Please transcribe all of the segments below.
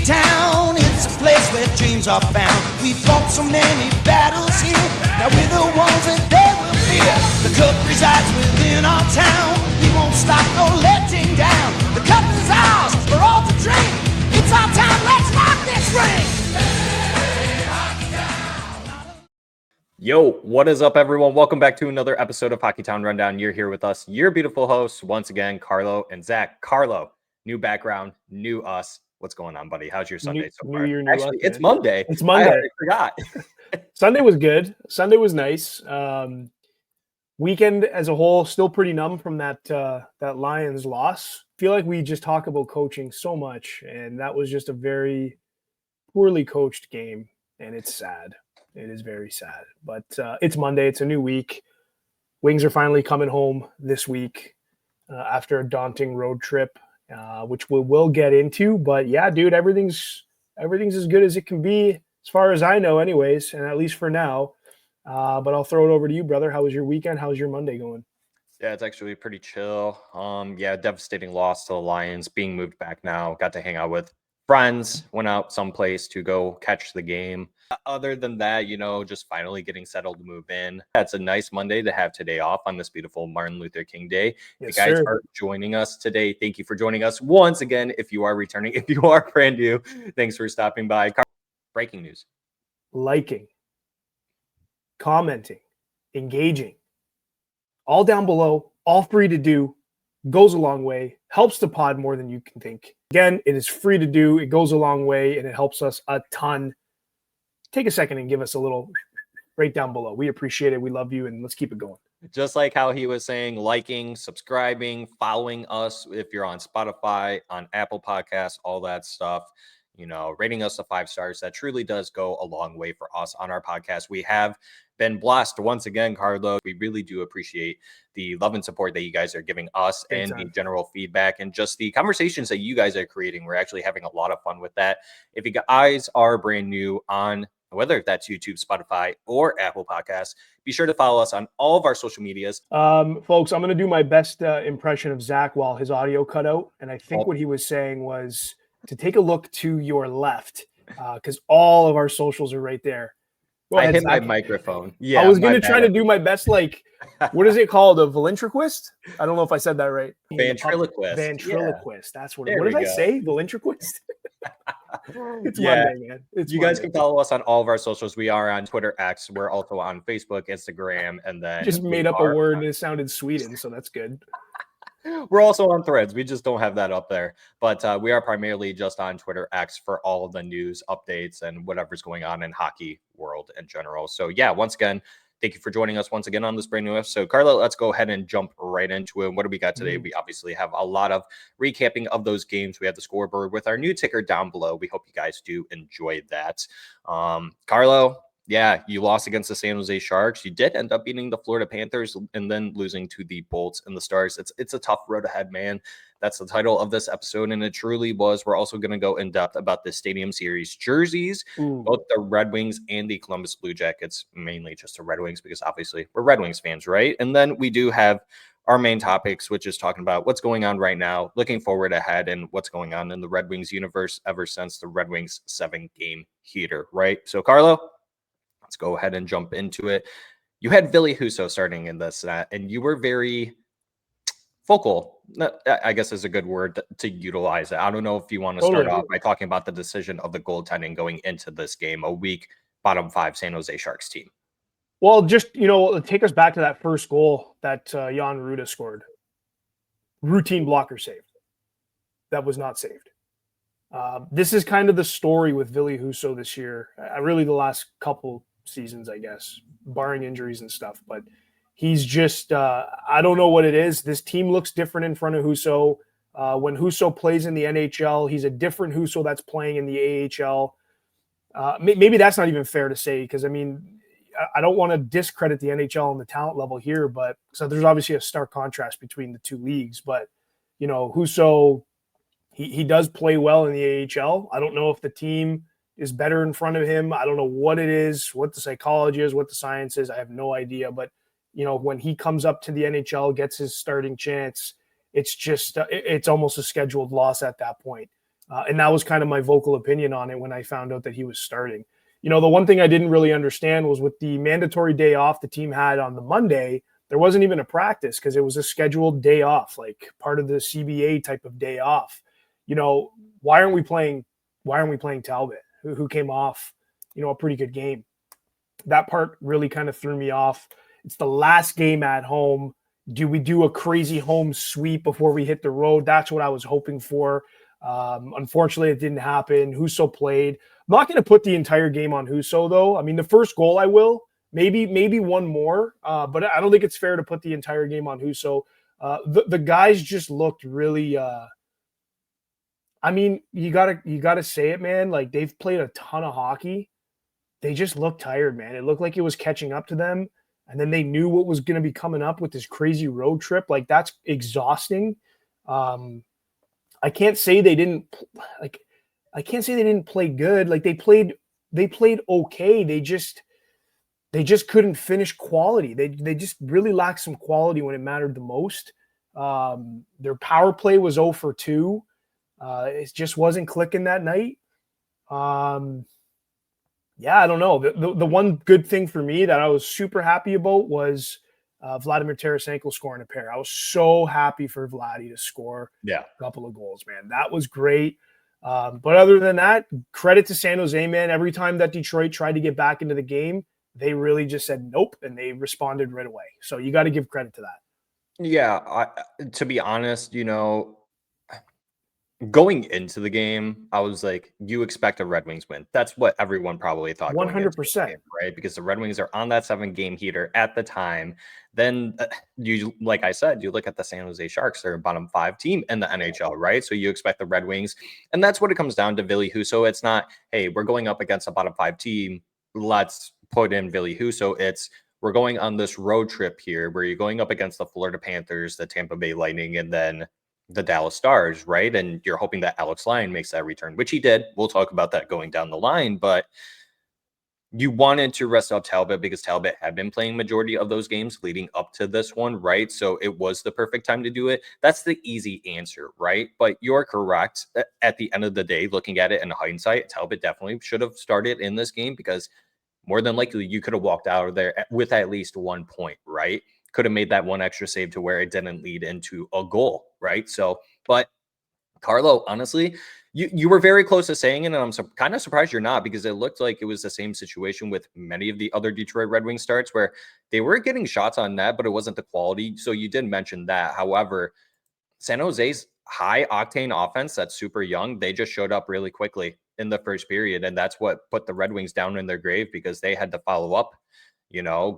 town, it's a place where dreams are found. We fought so many battles here, now we're the ones that they will fear. The cup resides within our town, we won't stop no letting down. The cup is ours for all to drink, it's our time, let's rock this ring. Yo, what is up, everyone? Welcome back to another episode of Hockey Town Rundown. You're here with us, your beautiful hosts, once again, Carlo and Zach. Carlo, new background, new us. What's going on, buddy? How's your Sunday so far? New year, new Actually, us, it's man. Monday. It's Monday. I forgot. Sunday was good. Sunday was nice. Weekend as a whole, still pretty numb from that Lions loss. Feel like we just talk about coaching so much, and that was just a very poorly coached game, and it's sad. It is very sad. But it's Monday. It's a new week. Wings are finally coming home this week after a daunting road trip. Which we will get into, but yeah, dude, everything's as good as it can be, as far as I know, anyways, and at least for now. But I'll throw it over to you, brother. How was your weekend? How's your Monday going? Yeah, it's actually pretty chill. Devastating loss to the Lions, being moved back now. Got to hang out with friends, went out someplace to go catch the game. Other than that, just finally getting settled to move in. That's a nice Monday to have today off on this beautiful Martin Luther King Day. Yes, you guys sir. are joining us today. Thank you for joining us once again. If you are returning, if you are brand new, thanks for stopping by. Breaking news. Liking, commenting, engaging, all down below, all free to do, goes a long way, helps the pod more than you can think. Again, it is free to do, it goes a long way, and it helps us a ton. Take a second and give us a little right down below. We appreciate it. We love you, and let's keep it going. Just like how he was saying, liking, subscribing, following us if you're on Spotify, on Apple Podcasts, all that stuff, rating us 5 stars. That truly does go a long way for us on our podcast. We have been blessed once again, Carlo. We really do appreciate the love and support that you guys are giving us and the general feedback and just the conversations that you guys are creating. We're actually having a lot of fun with that. If you guys are brand new on whether that's YouTube, Spotify, or Apple Podcasts, be sure to follow us on all of our social medias. Folks, I'm going to do my best impression of Zach while his audio cut out. And I think what he was saying was to take a look to your left because all of our socials are right there. Go ahead, hit Zach. my microphone. Yeah, I was going to try to do my best, what is it called? A ventriloquist? I don't know if I said that right. Ventriloquist. Ventriloquist. Yeah. That's what it is. What did I say? Ventriloquist? It's Monday, man. You guys can follow us on all of our socials. We are on Twitter, X. We're also on Facebook, Instagram, and then just made up a word and it sounded Sweden, so that's good. We're also on Threads. We just don't have that up there. But we are primarily just on Twitter, X for all of the news, updates, and whatever's going on in hockey world in general. So yeah, once again, thank you for joining us once again on this brand new episode. Carlo, let's go ahead and jump right into it. What do we got today? We obviously have a lot of recapping of those games. We have the scoreboard with our new ticker down below. We hope you guys do enjoy that. Carlo, yeah, you lost against the San Jose Sharks. You did end up beating the Florida Panthers and then losing to the Bolts and the Stars. It's a tough road ahead, man. That's the title of this episode, and it truly was. We're also going to go in depth about the Stadium Series jerseys, both the Red Wings and the Columbus Blue Jackets, mainly just the Red Wings because obviously we're Red Wings fans, right? And then we do have our main topics, which is talking about what's going on right now, looking forward ahead, and what's going on in the Red Wings universe ever since the Red Wings 7-game heater, right? So, Carlo, let's go ahead and jump into it. You had Ville Husso starting in this, and you were very vocal, I guess is a good word to utilize it. I don't know if you want to start off by talking about the decision of the goaltending going into this game, a weak bottom 5 San Jose Sharks team. Well, just, take us back to that first goal that Jan Ruda scored. Routine blocker saved. That was not saved. This is kind of the story with Ville Husso this year. Really the last couple seasons, I guess, barring injuries and stuff. But he's just, I don't know what it is. This team looks different in front of Husso. When Husso plays in the NHL, he's a different Husso that's playing in the AHL. Maybe that's not even fair to say because, I don't want to discredit the NHL and the talent level here, but so there's obviously a stark contrast between the two leagues. But, Husso, he does play well in the AHL. I don't know if the team is better in front of him. I don't know what it is, what the psychology is, what the science is. I have no idea. But, when he comes up to the NHL, gets his starting chance, it's just it's almost a scheduled loss at that point. And that was kind of my vocal opinion on it when I found out that he was starting. The one thing I didn't really understand was with the mandatory day off the team had on the Monday, there wasn't even a practice because it was a scheduled day off, like part of the CBA type of day off. Why aren't we playing Talbot, who came off, a pretty good game? That part really kind of threw me off. It's the last game at home. Do we do a crazy home sweep before we hit the road? That's what I was hoping for. Unfortunately, it didn't happen. Husso played. I'm not going to put the entire game on Husso, though. I mean, the first goal I will. Maybe one more, but I don't think it's fair to put the entire game on Husso. The guys just looked really. I mean, you gotta say it, man. Like, they've played a ton of hockey. They just looked tired, man. It looked like it was catching up to them, and then they knew what was going to be coming up with this crazy road trip. Like, that's exhausting. I can't say they didn't play good. Like, they played okay. They just couldn't finish quality. They just really lacked some quality when it mattered the most. Their power play was 0 for 2. It just wasn't clicking that night. Yeah, I don't know. The one good thing for me that I was super happy about was Vladimir Tarasenko scoring a pair. I was so happy for Vladdy to score a couple of goals, man. That was great. But other than that, credit to San Jose, man. Every time that Detroit tried to get back into the game, they really just said nope, and they responded right away. So you got to give credit to that. Yeah, to be honest, going into the game, I was like, you expect a Red Wings win. That's what everyone probably thought. 100%. Game, right? Because the Red Wings are on that 7-game heater at the time. Then like I said, you look at the San Jose Sharks, they're a bottom 5 team in the NHL, right? So you expect the Red Wings. And that's what it comes down to, Ville Husso. It's not, hey, we're going up against a bottom 5 team. Let's put in Ville Husso. It's, we're going on this road trip here where you're going up against the Florida Panthers, the Tampa Bay Lightning, and then the Dallas Stars, right? And you're hoping that Alex Lyon makes that return, which he did. We'll talk about that going down the line, but you wanted to rest out Talbot because Talbot had been playing majority of those games leading up to this one, right? So it was the perfect time to do it. That's the easy answer, right? But you're correct. At the end of the day, looking at it in hindsight, Talbot definitely should have started in this game because more than likely you could have walked out of there with at least 1 point, right? Could have made that one extra save to where it didn't lead into a goal, right? So, but Carlo, honestly, you were very close to saying it, and I'm kind of surprised you're not, because it looked like it was the same situation with many of the other Detroit Red Wings starts where they were getting shots on net, but it wasn't the quality. So you did mention that. However, San Jose's high octane offense that's super young, they just showed up really quickly in the first period, and that's what put the Red Wings down in their grave because they had to follow up,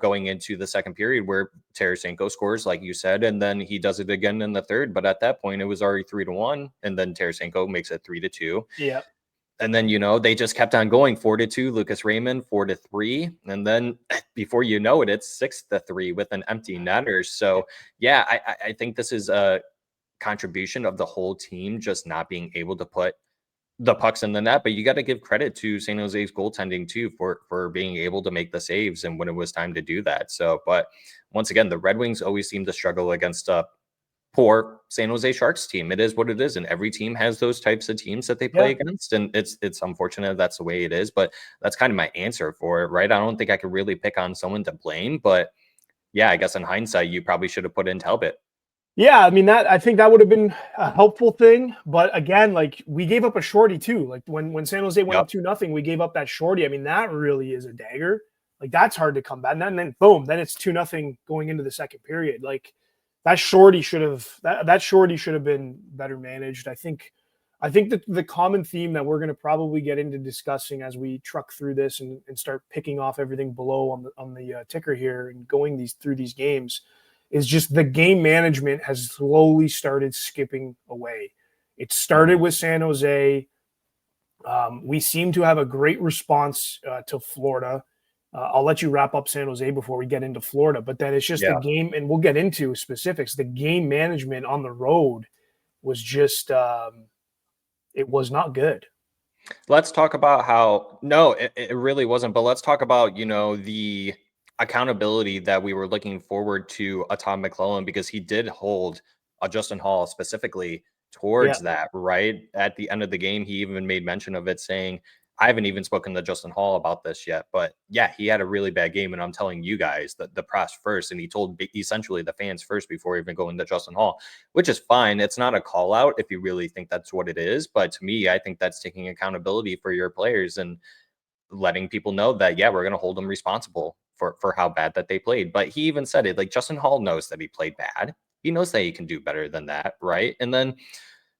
going into the second period where Tarasenko scores, like you said, and then he does it again in the third. But at that point, it was already 3-1, and then Tarasenko makes it 3-2. Yeah. And then, they just kept on going 4-2, Lucas Raymond 4-3. And then before you know it, it's 6-3 with an empty netter. So, yeah, I think this is a contribution of the whole team just not being able to put the pucks in the net, but you got to give credit to San Jose's goaltending too for being able to make the saves and when it was time to do that. So, but once again, the Red Wings always seem to struggle against a poor San Jose Sharks team. It is what it is, and every team has those types of teams that they play against, and it's unfortunate that's the way it is. But that's kind of my answer for it, right? I don't think I could really pick on someone to blame, but yeah, I guess in hindsight, you probably should have put in Talbot. Yeah, I mean, I think that would have been a helpful thing. But again, like, we gave up a shorty too. Like when San Jose went up 2-0, we gave up that shorty. I mean, that really is a dagger. Like, that's hard to come back. And then boom, then it's 2-0 going into the second period. Like, that shorty should have been better managed. I think that the common theme that we're going to probably get into discussing as we truck through this and start picking off everything below on the ticker here and going through these games is just the game management has slowly started skipping away. It started with San Jose. We seem to have a great response to Florida. I'll let you wrap up San Jose before we get into Florida, but then it's just the game, and we'll get into specifics. The game management on the road was just, it was not good. Let's talk about how, no, it really wasn't, but let's talk about, the accountability that we were looking forward to Tom McClellan, because he did hold Justin Hall specifically towards that, right? At the end of the game, he even made mention of it, saying, I haven't even spoken to Justin Hall about this yet, but yeah, he had a really bad game. And I'm telling you guys that the press first, and he told essentially the fans first before even going to Justin Hall, which is fine. It's not a call out if you really think that's what it is. But to me, I think that's taking accountability for your players and letting people know that, yeah, we're going to hold them responsible for how bad that they played. But he even said it, like, Justin Hall knows that he played bad. He knows that he can do better than that, right? And then,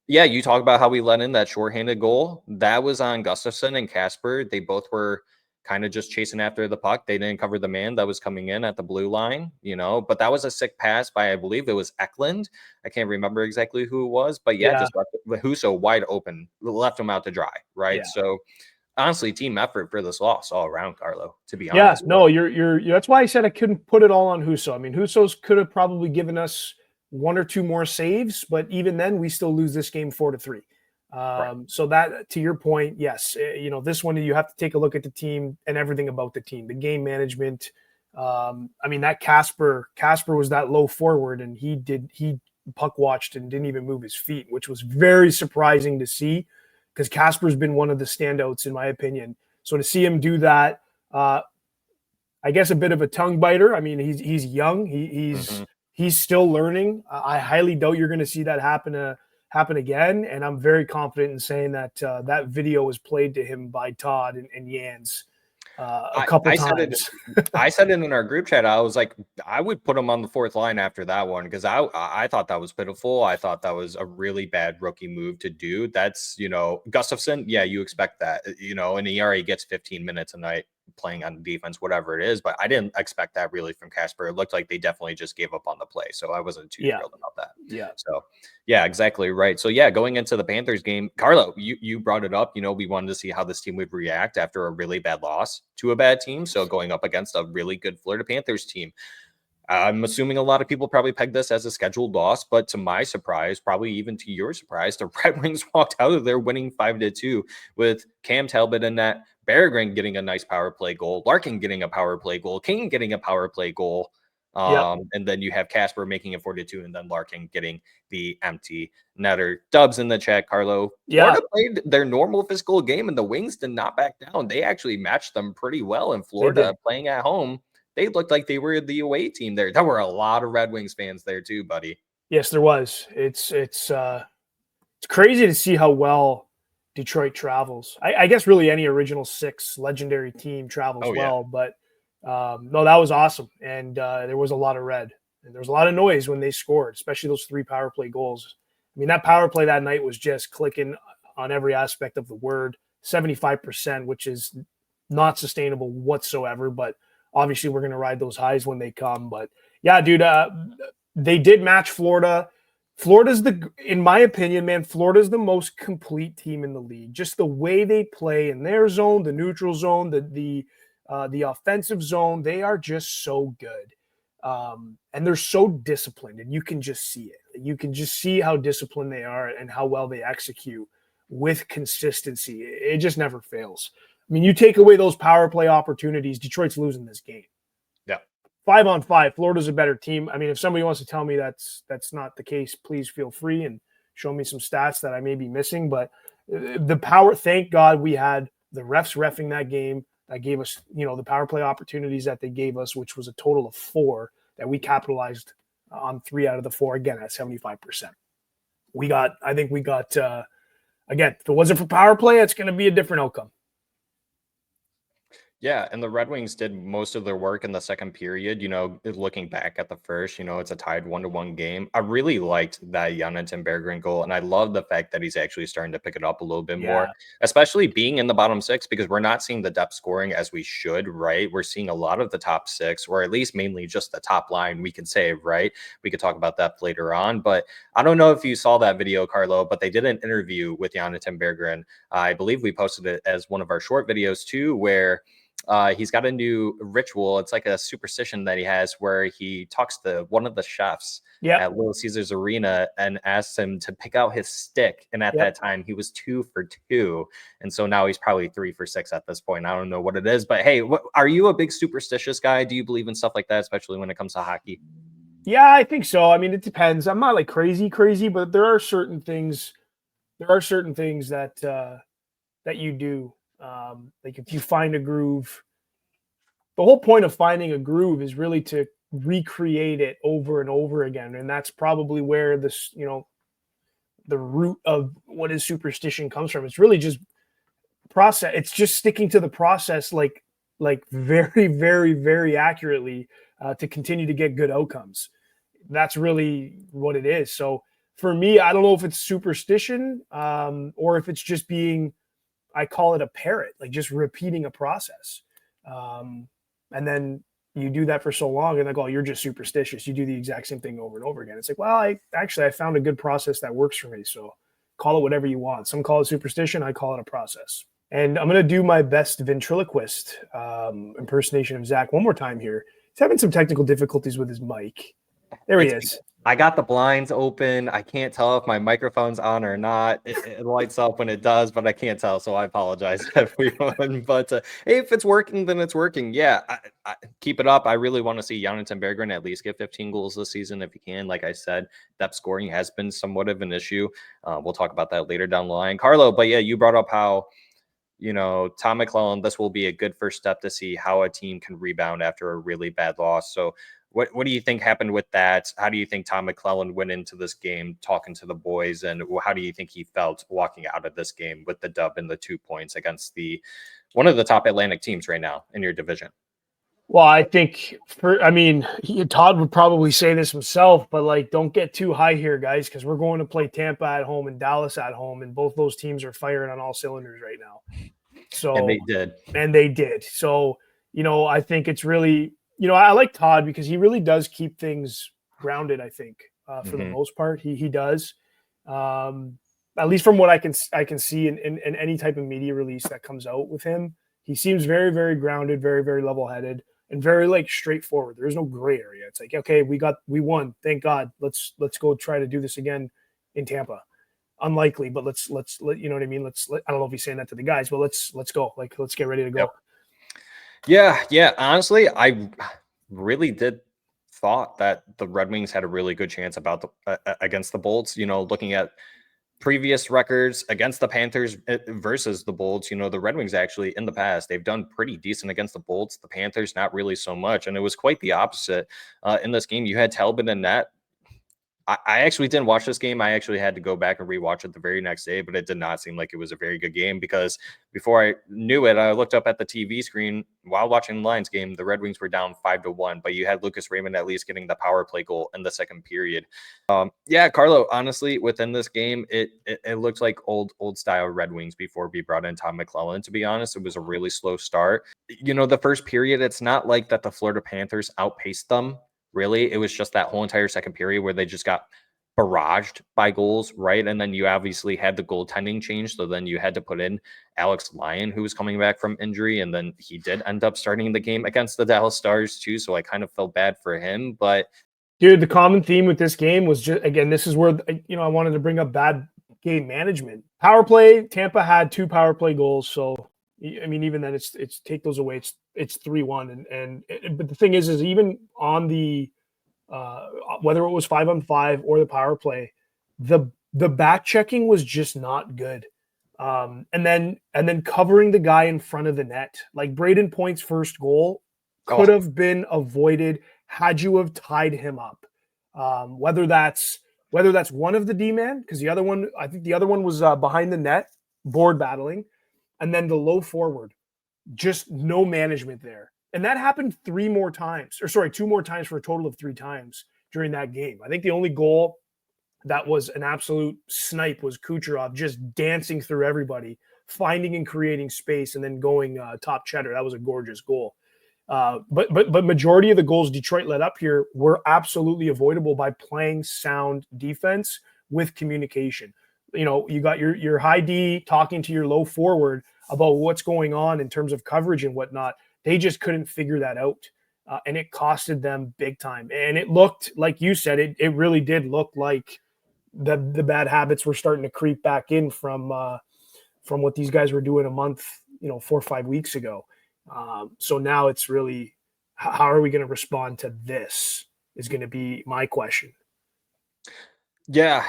yeah, you talk about how we let in that shorthanded goal. That was on Gustafson and Casper. They both were kind of just chasing after the puck. They didn't cover the man that was coming in at the blue line, but that was a sick pass by, I believe it was Eklund. I can't remember exactly who it was, but just left Husso wide open, left him out to dry, right? Yeah. So honestly, team effort for this loss all around, Carlo, to be honest. Yeah, no, you're that's why I said I couldn't put it all on Husso. I mean, Husso's could have probably given us one or two more saves, but even then we still lose this game 4-3. Right. So that, to your point, yes, this one, you have to take a look at the team and everything about the team, the game management. I mean, that Casper was that low forward, and he puck watched and didn't even move his feet, which was very surprising to see, because Casper's been one of the standouts in my opinion. So to see him do that, I guess a bit of a tongue biter. I mean, he's young. He's still learning. I highly doubt you're going to see that happen again. And I'm very confident in saying that that video was played to him by Todd and Jans a couple times. I said it in our group chat. I was like, I would put him on the fourth line after that one, because I thought that was pitiful. I thought that was a really bad rookie move to do. That's, Gustafson. Yeah, you expect that, and he already gets 15 minutes a night playing on defense, whatever it is. But I didn't expect that really from Casper. It looked like they definitely just gave up on the play. So I wasn't too thrilled about that. Yeah. So yeah, exactly right. So yeah, going into the Panthers game, Carlo, you brought it up. We wanted to see how this team would react after a really bad loss to a bad team. So going up against a really good Florida Panthers team. I'm assuming a lot of people probably pegged this as a scheduled loss, but to my surprise, probably even to your surprise, the Red Wings walked out of there winning 5-2 with Cam Talbot in net, Berggren getting a nice power play goal, Larkin getting a power play goal, King getting a power play goal. And then you have Casper making it 4-2, and then Larkin getting the empty netter. Dubs in the chat, Carlo. Florida played their normal physical game, and the Wings did not back down. They actually matched them pretty well in Florida playing at home. They looked like they were the away team there. There were a lot of Red Wings fans there too, buddy. Yes, there was. It's crazy to see how well Detroit travels. I guess really any Original Six legendary team travels well, but no, that was awesome. And there was a lot of red, and there was a lot of noise when they scored, especially those 3 power play goals. I mean, that power play that night was just clicking on every aspect of the word, 75%, which is not sustainable whatsoever, but obviously we're going to ride those highs when they come. But yeah, dude, they did match Florida. Florida's in my opinion, man, Florida's the most complete team in the league. Just the way they play in their zone, the neutral zone, the offensive zone, they are just so good. And they're so disciplined, and you can just see it. You can just see how disciplined they are and how well they execute with consistency. It just never fails. I mean, you take away those power play opportunities, Detroit's losing this game. Yeah. 5-on-5, Florida's a better team. I mean, if somebody wants to tell me that's not the case, please feel free and show me some stats that I may be missing. But the power, thank God we had the refs reffing that game that gave us, the power play opportunities that they gave us, which was a total of 4 that we capitalized on 3 out of the 4, again, at 75%. I think we got, again, if it wasn't for power play, it's going to be a different outcome. Yeah, and the Red Wings did most of their work in the second period. Looking back at the first, it's a tied 1-1 game. I really liked that Jonathan Berggren goal, and I love the fact that he's actually starting to pick it up a little bit more, especially being in the bottom 6, because we're not seeing the depth scoring as we should, right? We're seeing a lot of the top 6, or at least mainly just the top line we can save, right? We could talk about that later on, but I don't know if you saw that video, Carlo, but they did an interview with Jonathan Berggren. I believe we posted it as one of our short videos too, where he's got a new ritual. It's like a superstition that he has where he talks to one of the chefs at Little Caesars Arena and asks him to pick out his stick. And at that time, he was 2 for 2. And so now he's probably 3 for 6 at this point. I don't know what it is. But hey, are you a big superstitious guy? Do you believe in stuff like that, especially when it comes to hockey? Yeah, I think so. I mean, it depends. I'm not like crazy, but there are certain things. There are certain things that that you do. Like if you find a groove, the whole point of finding a groove is really to recreate it over and over again, and that's probably where this, the root of what is superstition comes from. It's really just process. It's just sticking to the process, like very, very, very accurately to continue to get good outcomes. That's really what it is. So for me, I don't know if it's superstition or if it's just being, I call it a parrot, like just repeating a process. And then you do that for so long and like, oh, you're just superstitious. You do the exact same thing over and over again. It's like, well, I found a good process that works for me. So call it whatever you want. Some call it superstition. I call it a process. And I'm going to do my best ventriloquist impersonation of Zach one more time here. He's having some technical difficulties with his mic. There he is. I got the blinds open. I can't tell if my microphone's on or not. It lights up when it does, but I can't tell. So I apologize, everyone. But hey, if it's working, then it's working. Yeah, I keep it up. I really want to see Jonathan Berggren at least get 15 goals this season if he can. Like I said, depth scoring has been somewhat of an issue. We'll talk about that later down the line. Carlo, but yeah, you brought up how, Tom McClellan, this will be a good first step to see how a team can rebound after a really bad loss. So what do you think happened with that? How do you think Tom McClellan went into this game talking to the boys? And how do you think he felt walking out of this game with the dub and the 2 points against one of the top Atlantic teams right now in your division? Well, I think Todd would probably say this himself, but like, don't get too high here, guys, because we're going to play Tampa at home and Dallas at home, and both those teams are firing on all cylinders right now. So and they did. So, I think it's really, I like Todd because he really does keep things grounded. I think for the most part, he does. At least from what I can see in any type of media release that comes out with him, he seems very, very grounded, very, very level-headed, and very like straightforward. There's no gray area. It's like, okay, we won. Thank God. Let's go try to do this again in Tampa. Unlikely, but let's you know what I mean? I don't know if he's saying that to the guys, but let's go. Like, let's get ready to go. Yep. Yeah. Honestly, I really did thought that the Red Wings had a really good chance against the Bolts. Looking at previous records against the Panthers versus the Bolts, the Red Wings actually in the past, they've done pretty decent against the Bolts. The Panthers, not really so much. And it was quite the opposite in this game. You had Talbot and net. I actually didn't watch this game. I actually had to go back and rewatch it the very next day, but it did not seem like it was a very good game because before I knew it, I looked up at the TV screen while watching the Lions game. The Red Wings were down 5-1, but you had Lucas Raymond at least getting the power play goal in the second period. Yeah, Carlo, honestly, within this game, it looked like old style Red Wings before we brought in Tom McClellan. To be honest, it was a really slow start. The first period, it's not like that the Florida Panthers outpaced them. Really, it was just that whole entire second period where they just got barraged by goals, right? And then you obviously had the goaltending change. So then you had to put in Alex Lyon, who was coming back from injury. And then he did end up starting the game against the Dallas Stars too. So I kind of felt bad for him. But dude, the common theme with this game was just, again, this is where, I wanted to bring up bad game management. Power play, Tampa had 2 power play goals. So, even then it's take those away. It's 3-1. But the thing is even on the, whether it was 5-on-5 or the power play, the back checking was just not good. And then covering the guy in front of the net, like Braden Point's first goal could have been avoided had you have tied him up. Whether that's one of the D-man, because I think the other one was behind the net, board battling, and then the low forward, just no management there. And that happened 2 more times for a total of 3 times during that game. I think the only goal that was an absolute snipe was Kucherov just dancing through everybody, finding and creating space, and then going top cheddar. That was a gorgeous goal. But majority of the goals Detroit let up here were absolutely avoidable by playing sound defense with communication. You got your high D talking to your low forward about what's going on in terms of coverage and whatnot. They just couldn't figure that out. And it costed them big time. And it looked, like you said, it really did look like the bad habits were starting to creep back in from what these guys were doing a month, 4 or 5 weeks ago. So now it's really, how are we going to respond to this? is going to be my question. Yeah.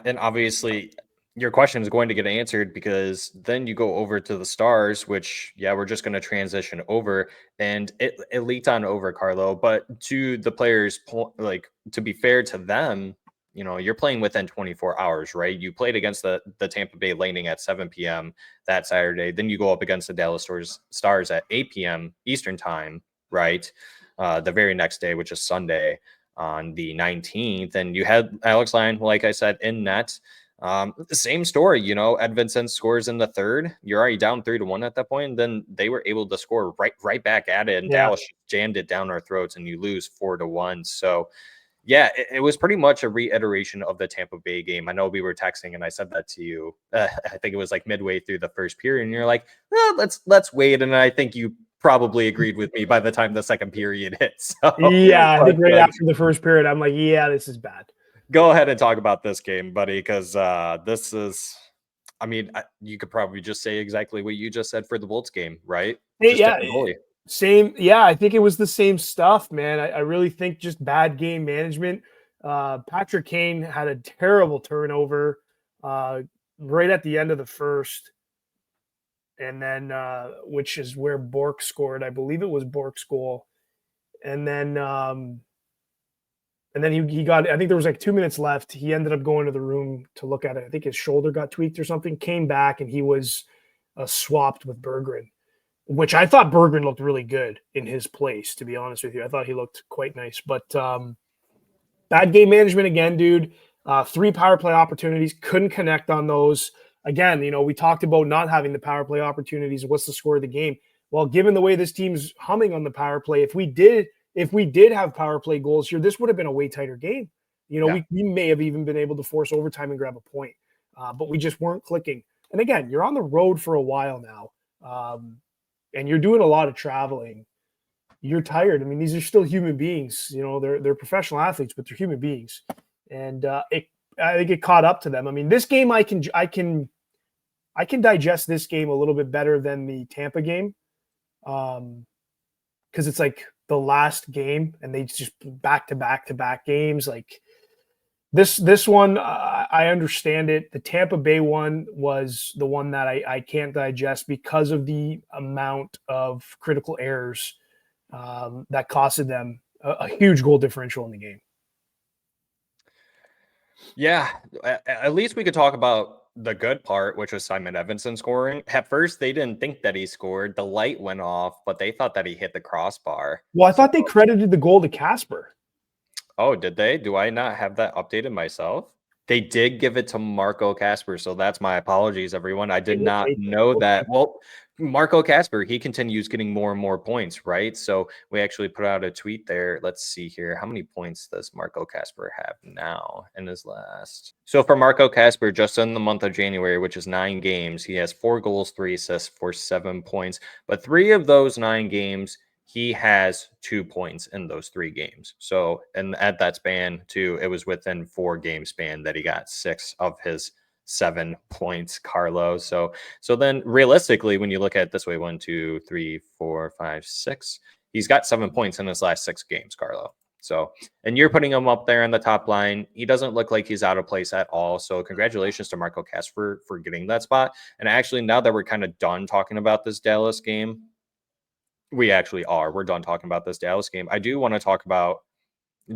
And obviously your question is going to get answered because then you go over to the Stars, which, we're just going to transition over. And it leaked on over, Carlo. But to the players, like, to be fair to them, you're playing within 24 hours, right? You played against the Tampa Bay Lightning at 7 p.m. that Saturday. Then you go up against the Dallas Stars at 8 p.m. Eastern time, right? The very next day, which is Sunday on the 19th. And you had Alex Lyon, like I said, in net. Same story, Ed Vincent scores in the third. You're already down 3-1 at that point. And then they were able to score right back at it. And Dallas jammed it down our throats and you lose 4-1. So it was pretty much a reiteration of the Tampa Bay game. I know we were texting and I said that to you. I think it was like midway through the first period. And you're like, let's wait. And I think you probably agreed with me by the time the second period hit. So, I think right after the first period, I'm like, this is bad. Go ahead and talk about this game, buddy, because this is, you could probably just say exactly what you just said for the Bolts game, right? Same. Yeah, I think it was the same stuff, man. I really think just bad game management. Patrick Kane had a terrible turnover right at the end of the first. And then, which is where Bork scored. I believe it was Bork's goal. And then he got, I think there was like 2 minutes left. He ended up going to the room to look at it. I think his shoulder got tweaked or something, came back, and he was swapped with Berggren, which I thought Berggren looked really good in his place, to be honest with you. I thought he looked quite nice. But bad game management again, dude. 3 power play opportunities, couldn't connect on those. Again, we talked about not having the power play opportunities. What's the score of the game? Well, given the way this team's humming on the power play, if we did have power play goals here, this would have been a way tighter game. We may have even been able to force overtime and grab a point, but we just weren't clicking. And again, you're on the road for a while now, and you're doing a lot of traveling. You're tired. These are still human beings. They're professional athletes, but they're human beings. And I think it caught up to them. This game, I can digest this game a little bit better than the Tampa game, because it's like the last game, and they just back to back games. Like this one, I understand it. The Tampa Bay one was the one that I can't digest because of the amount of critical errors that costed them a huge goal differential in the game. Yeah, at least we could talk about the good part, which was Simon Edvinsson scoring. At first, they didn't think that he scored. The light went off, but they thought that he hit the crossbar. Well, I thought they credited the goal to Casper. Oh, did they? Do I not have that updated myself? They did give it to Marco Casper, so that's my apologies, everyone. I did not know that. Well, Marco Casper, he continues getting more and more points, right? So we actually put out a tweet there. Let's see here. How many points does Marco Casper have now in his last? So for Marco Casper, just in the month of January, which is 9 games, he has 4 goals, 3 assists for 7 points. But 3 of those 9 games, he has 2 points in those 3 games. So, and at that span too, it was within 4 game span that he got 6 of his 7 points, Carlo. So then realistically, when you look at it this way, 1, 2, 3, 4, 5, 6, he's got 7 points in his last 6 games, Carlo. So, and you're putting him up there on the top line. He doesn't look like he's out of place at all. So congratulations to Marco Casper for getting that spot. And actually, now that we're kind of done talking about this Dallas game, we actually are. We're done talking about this Dallas game. I do want to talk about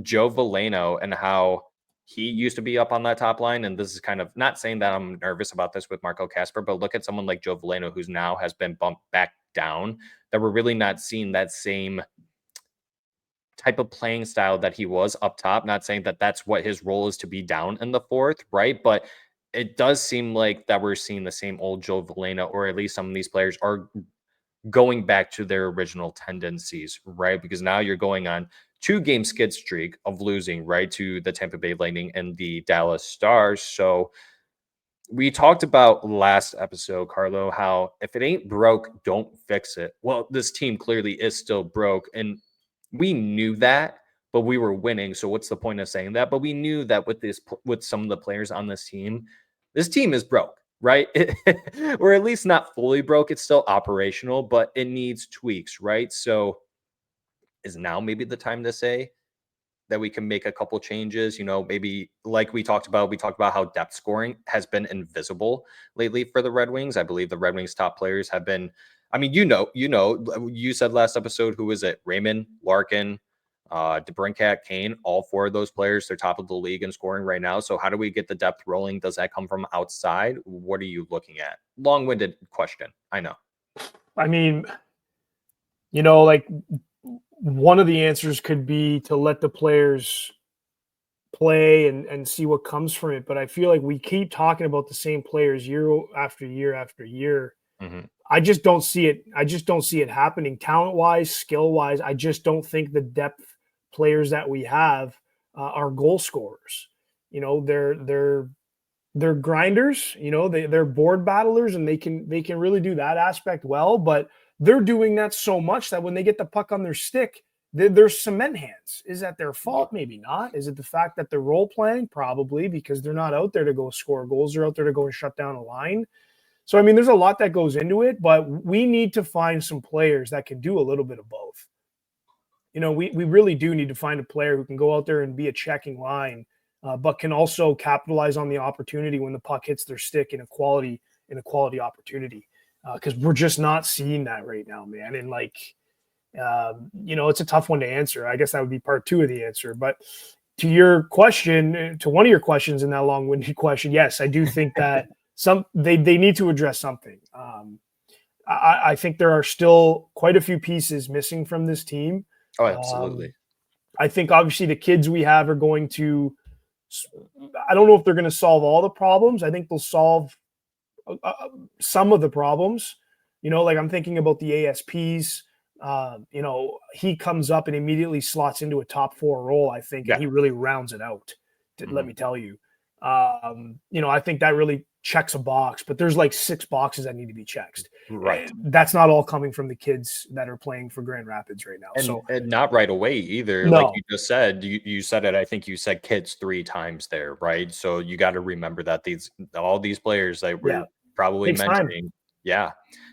Joe Veleno and how he used to be up on that top line. And this is kind of not saying that I'm nervous about this with Marco Casper, but look at someone like Joe Veleno, who's now has been bumped back down, that we're really not seeing that same type of playing style that he was up top. Not saying that that's what his role is to be down in the fourth, right? But it does seem like that we're seeing the same old Joe Veleno, or at least some of these players are going back to their original tendencies, right? Because now you're going on 2-game skid streak of losing, right, to the Tampa Bay Lightning and the Dallas Stars. So we talked about last episode, Carlo, how if it ain't broke, don't fix it. Well, this team clearly is still broke, and we knew that, but we were winning. So what's the point of saying that? But we knew that with some of the players on this team is broke. Right? Or at least not fully broke. It's still operational, but it needs tweaks, right? So is now maybe the time to say that we can make a couple changes. Maybe like we talked about how depth scoring has been invisible lately for the Red Wings. I believe the Red Wings top players have been, I mean, you said last episode, who is it? Raymond, Larkin, DeBrincat, Kane, all four of those players, they're top of the league in scoring right now. So how do we get the depth rolling? Does that come from outside? What are you looking at? Long-winded question, I know. I mean, like one of the answers could be to let the players play and see what comes from it. But I feel like we keep talking about the same players year after year after year. Mm-hmm. I just don't see it. I just don't see it happening talent-wise, skill-wise. I just don't think the depth players that we have are goal scorers. They're grinders. They're board battlers, and they can really do that aspect well. But they're doing that so much that when they get the puck on their stick, they're cement hands. Is that their fault? Maybe not. Is it the fact that they're role playing? Probably, because they're not out there to go score goals. They're out there to go and shut down a line. So, I mean, there's a lot that goes into it, but we need to find some players that can do a little bit of both. We really do need to find a player who can go out there and be a checking line, but can also capitalize on the opportunity when the puck hits their stick in a quality opportunity. Because we're just not seeing that right now, man. And it's a tough one to answer. I guess that would be part 2 of the answer. But to your question, to one of your questions in that long-winded question, yes, I do think that they need to address something. I think there are still quite a few pieces missing from this team. Oh, absolutely. I think obviously the kids we have are going to. I don't know if they're going to solve all the problems. I think they'll solve some of the problems. Like I'm thinking about the ASPs. He comes up and immediately slots into a top 4 role, I think, and he really rounds it out. Let me tell you. I think that really checks a box, but there's like 6 boxes that need to be checked. Right. That's not all coming from the kids that are playing for Grand Rapids right now. And not right away either. No. Like you just said, you said it. I think you said kids 3 times there, right? So you got to remember that all these players that we're probably mentioning,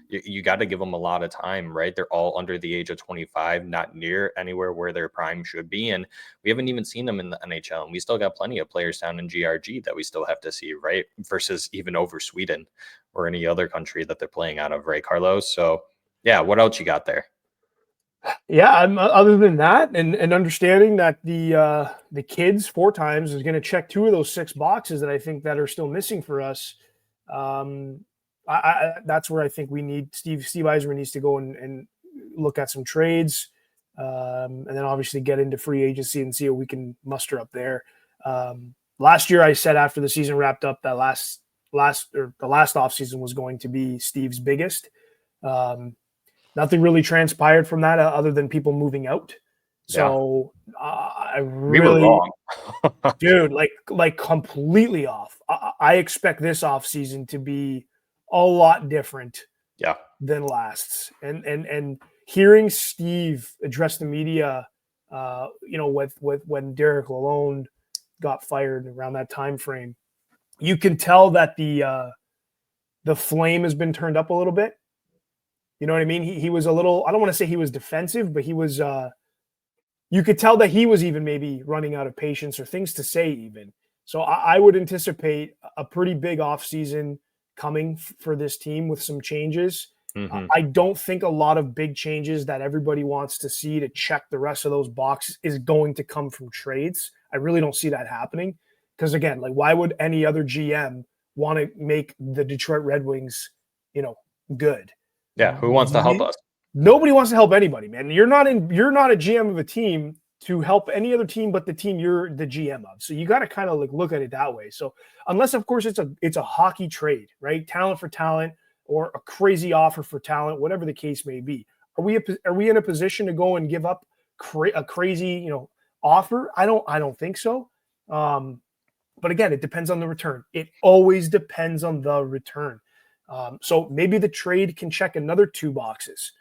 you got to give them a lot of time, right? They're all under the age of 25, not near anywhere where their prime should be. And we haven't even seen them in the NHL. And we still got plenty of players down in GRG that we still have to see, right? Versus even over Sweden or any other country that they're playing out of, right, Carlos? So, yeah, what else you got there? Yeah, other than that, and understanding that the kids 4 times is going to check 2 of those 6 boxes that I think that are still missing for us. That's where I think we need Steve Yzerman needs to go and look at some trades, and then obviously get into free agency and see what we can muster up there. Last year, I said after the season wrapped up that the last offseason was going to be Steve's biggest. Nothing really transpired from that other than people moving out. So I really, we were wrong. Dude, like completely off. I expect this offseason to be a lot different than last. And hearing Steve address the media, with when Derek Lalonde got fired around that time frame, you can tell that the flame has been turned up a little bit. You know what I mean? He was a little, I don't want to say he was defensive, but he was, you could tell that he was even maybe running out of patience or things to say even. So I would anticipate a pretty big offseason coming for this team with some changes. Mm-hmm. I don't think a lot of big changes that everybody wants to see to check the rest of those boxes is going to come from trades. I really don't see that happening. Because again, like why would any other GM want to make the Detroit Red Wings, good? Yeah, who wants to help us? Nobody wants to help anybody, man. You're not a GM of a team to help any other team but the team you're the GM of. So you got to kind of like look at it that way. So unless of course it's a hockey trade, right? Talent for talent or a crazy offer for talent, whatever the case may be. Are we in a position to go and give up a crazy, offer? I don't think so. But again, it depends on the return. It always depends on the return. So maybe the trade can check another 2 boxes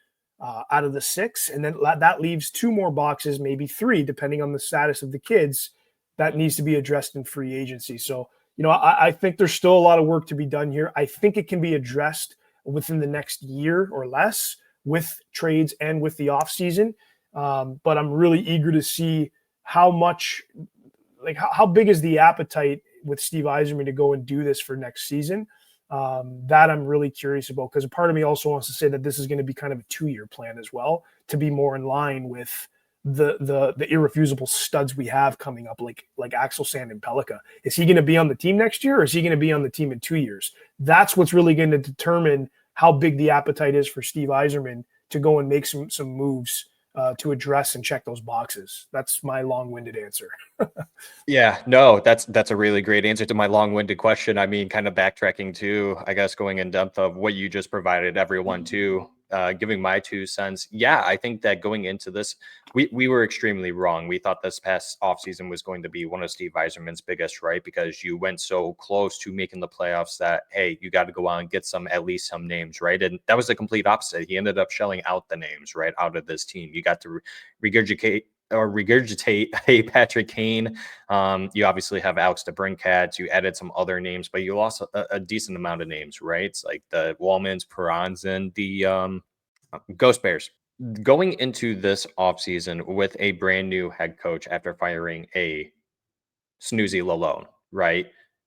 out of the 6, and then that leaves 2 more boxes, maybe 3, depending on the status of the kids that needs to be addressed in free agency. So, I think there's still a lot of work to be done here. I think it can be addressed within the next year or less with trades and with the offseason. But I'm really eager to see how much, like how big is the appetite with Steve Yzerman to go and do this for next season? That I'm really curious about, because a part of me also wants to say that this is going to be kind of a 2-year plan as well, to be more in line with the irrefusable studs we have coming up, like Axel Sand and Pellikka. Is he going to be on the team next year, or is he going to be on the team in 2 years? That's what's really going to determine how big the appetite is for Steve Yzerman to go and make some moves to address and check those boxes. That's my long-winded answer. Yeah, no, that's a really great answer to my long-winded question. I mean, kind of backtracking to, I guess, going in depth of what you just provided everyone to, giving my 2 cents. Yeah, I think that going into this, we were extremely wrong. We thought this past offseason was going to be one of Steve Yzerman's biggest, right? Because you went so close to making the playoffs that, hey, you got to go out and get at least some names, right? And that was the complete opposite. He ended up shelling out the names, right, out of this team. You got to regurgitate a Patrick Kane. You obviously have Alex DeBrincat. You added some other names, but you lost a decent amount of names, right? It's like the Wallmans, Perrons, and the Ghost Bears. Going into this offseason with a brand new head coach after firing a snoozy Lalone, right?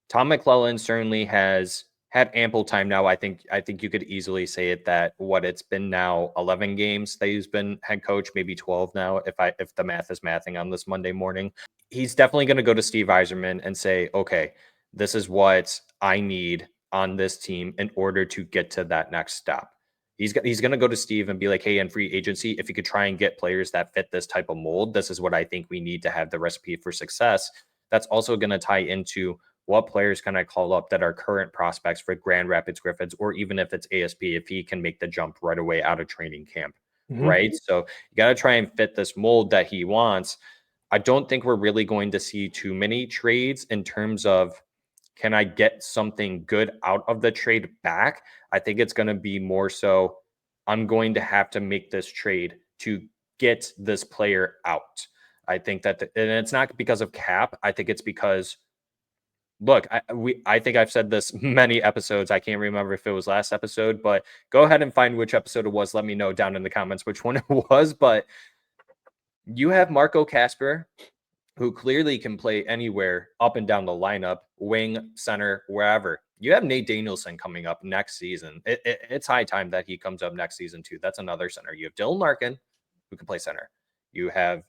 Tom McClellan certainly has had ample time now. I think you could easily say it that it's been now 11 games that he's been head coach, maybe 12 now, if the math is mathing on this Monday morning. He's definitely going to go to Steve Yzerman and say, okay, this is what I need on this team in order to get to that next step. He's going to go to Steve and be like, hey, in free agency, if you could try and get players that fit this type of mold, this is what I think we need to have the recipe for success. That's also going to tie into what players can I call up that are current prospects for Grand Rapids Griffins, or even if it's ASP, if he can make the jump right away out of training camp, right? So you got to try and fit this mold that he wants. I don't think we're really going to see too many trades in terms of, can I get something good out of the trade back? I think it's going to be more so, I'm going to have to make this trade to get this player out. I think that, and it's not because of cap. I think it's because, look, I think I've said this many episodes. I can't remember if it was last episode, but go ahead and find which episode it was. Let me know down in the comments which one it was. But you have Marco Kasper, who clearly can play anywhere up and down the lineup, wing, center, wherever. You have Nate Danielson coming up next season. It's high time that he comes up next season too. That's another center. You have Dylan Larkin, who can play center. You have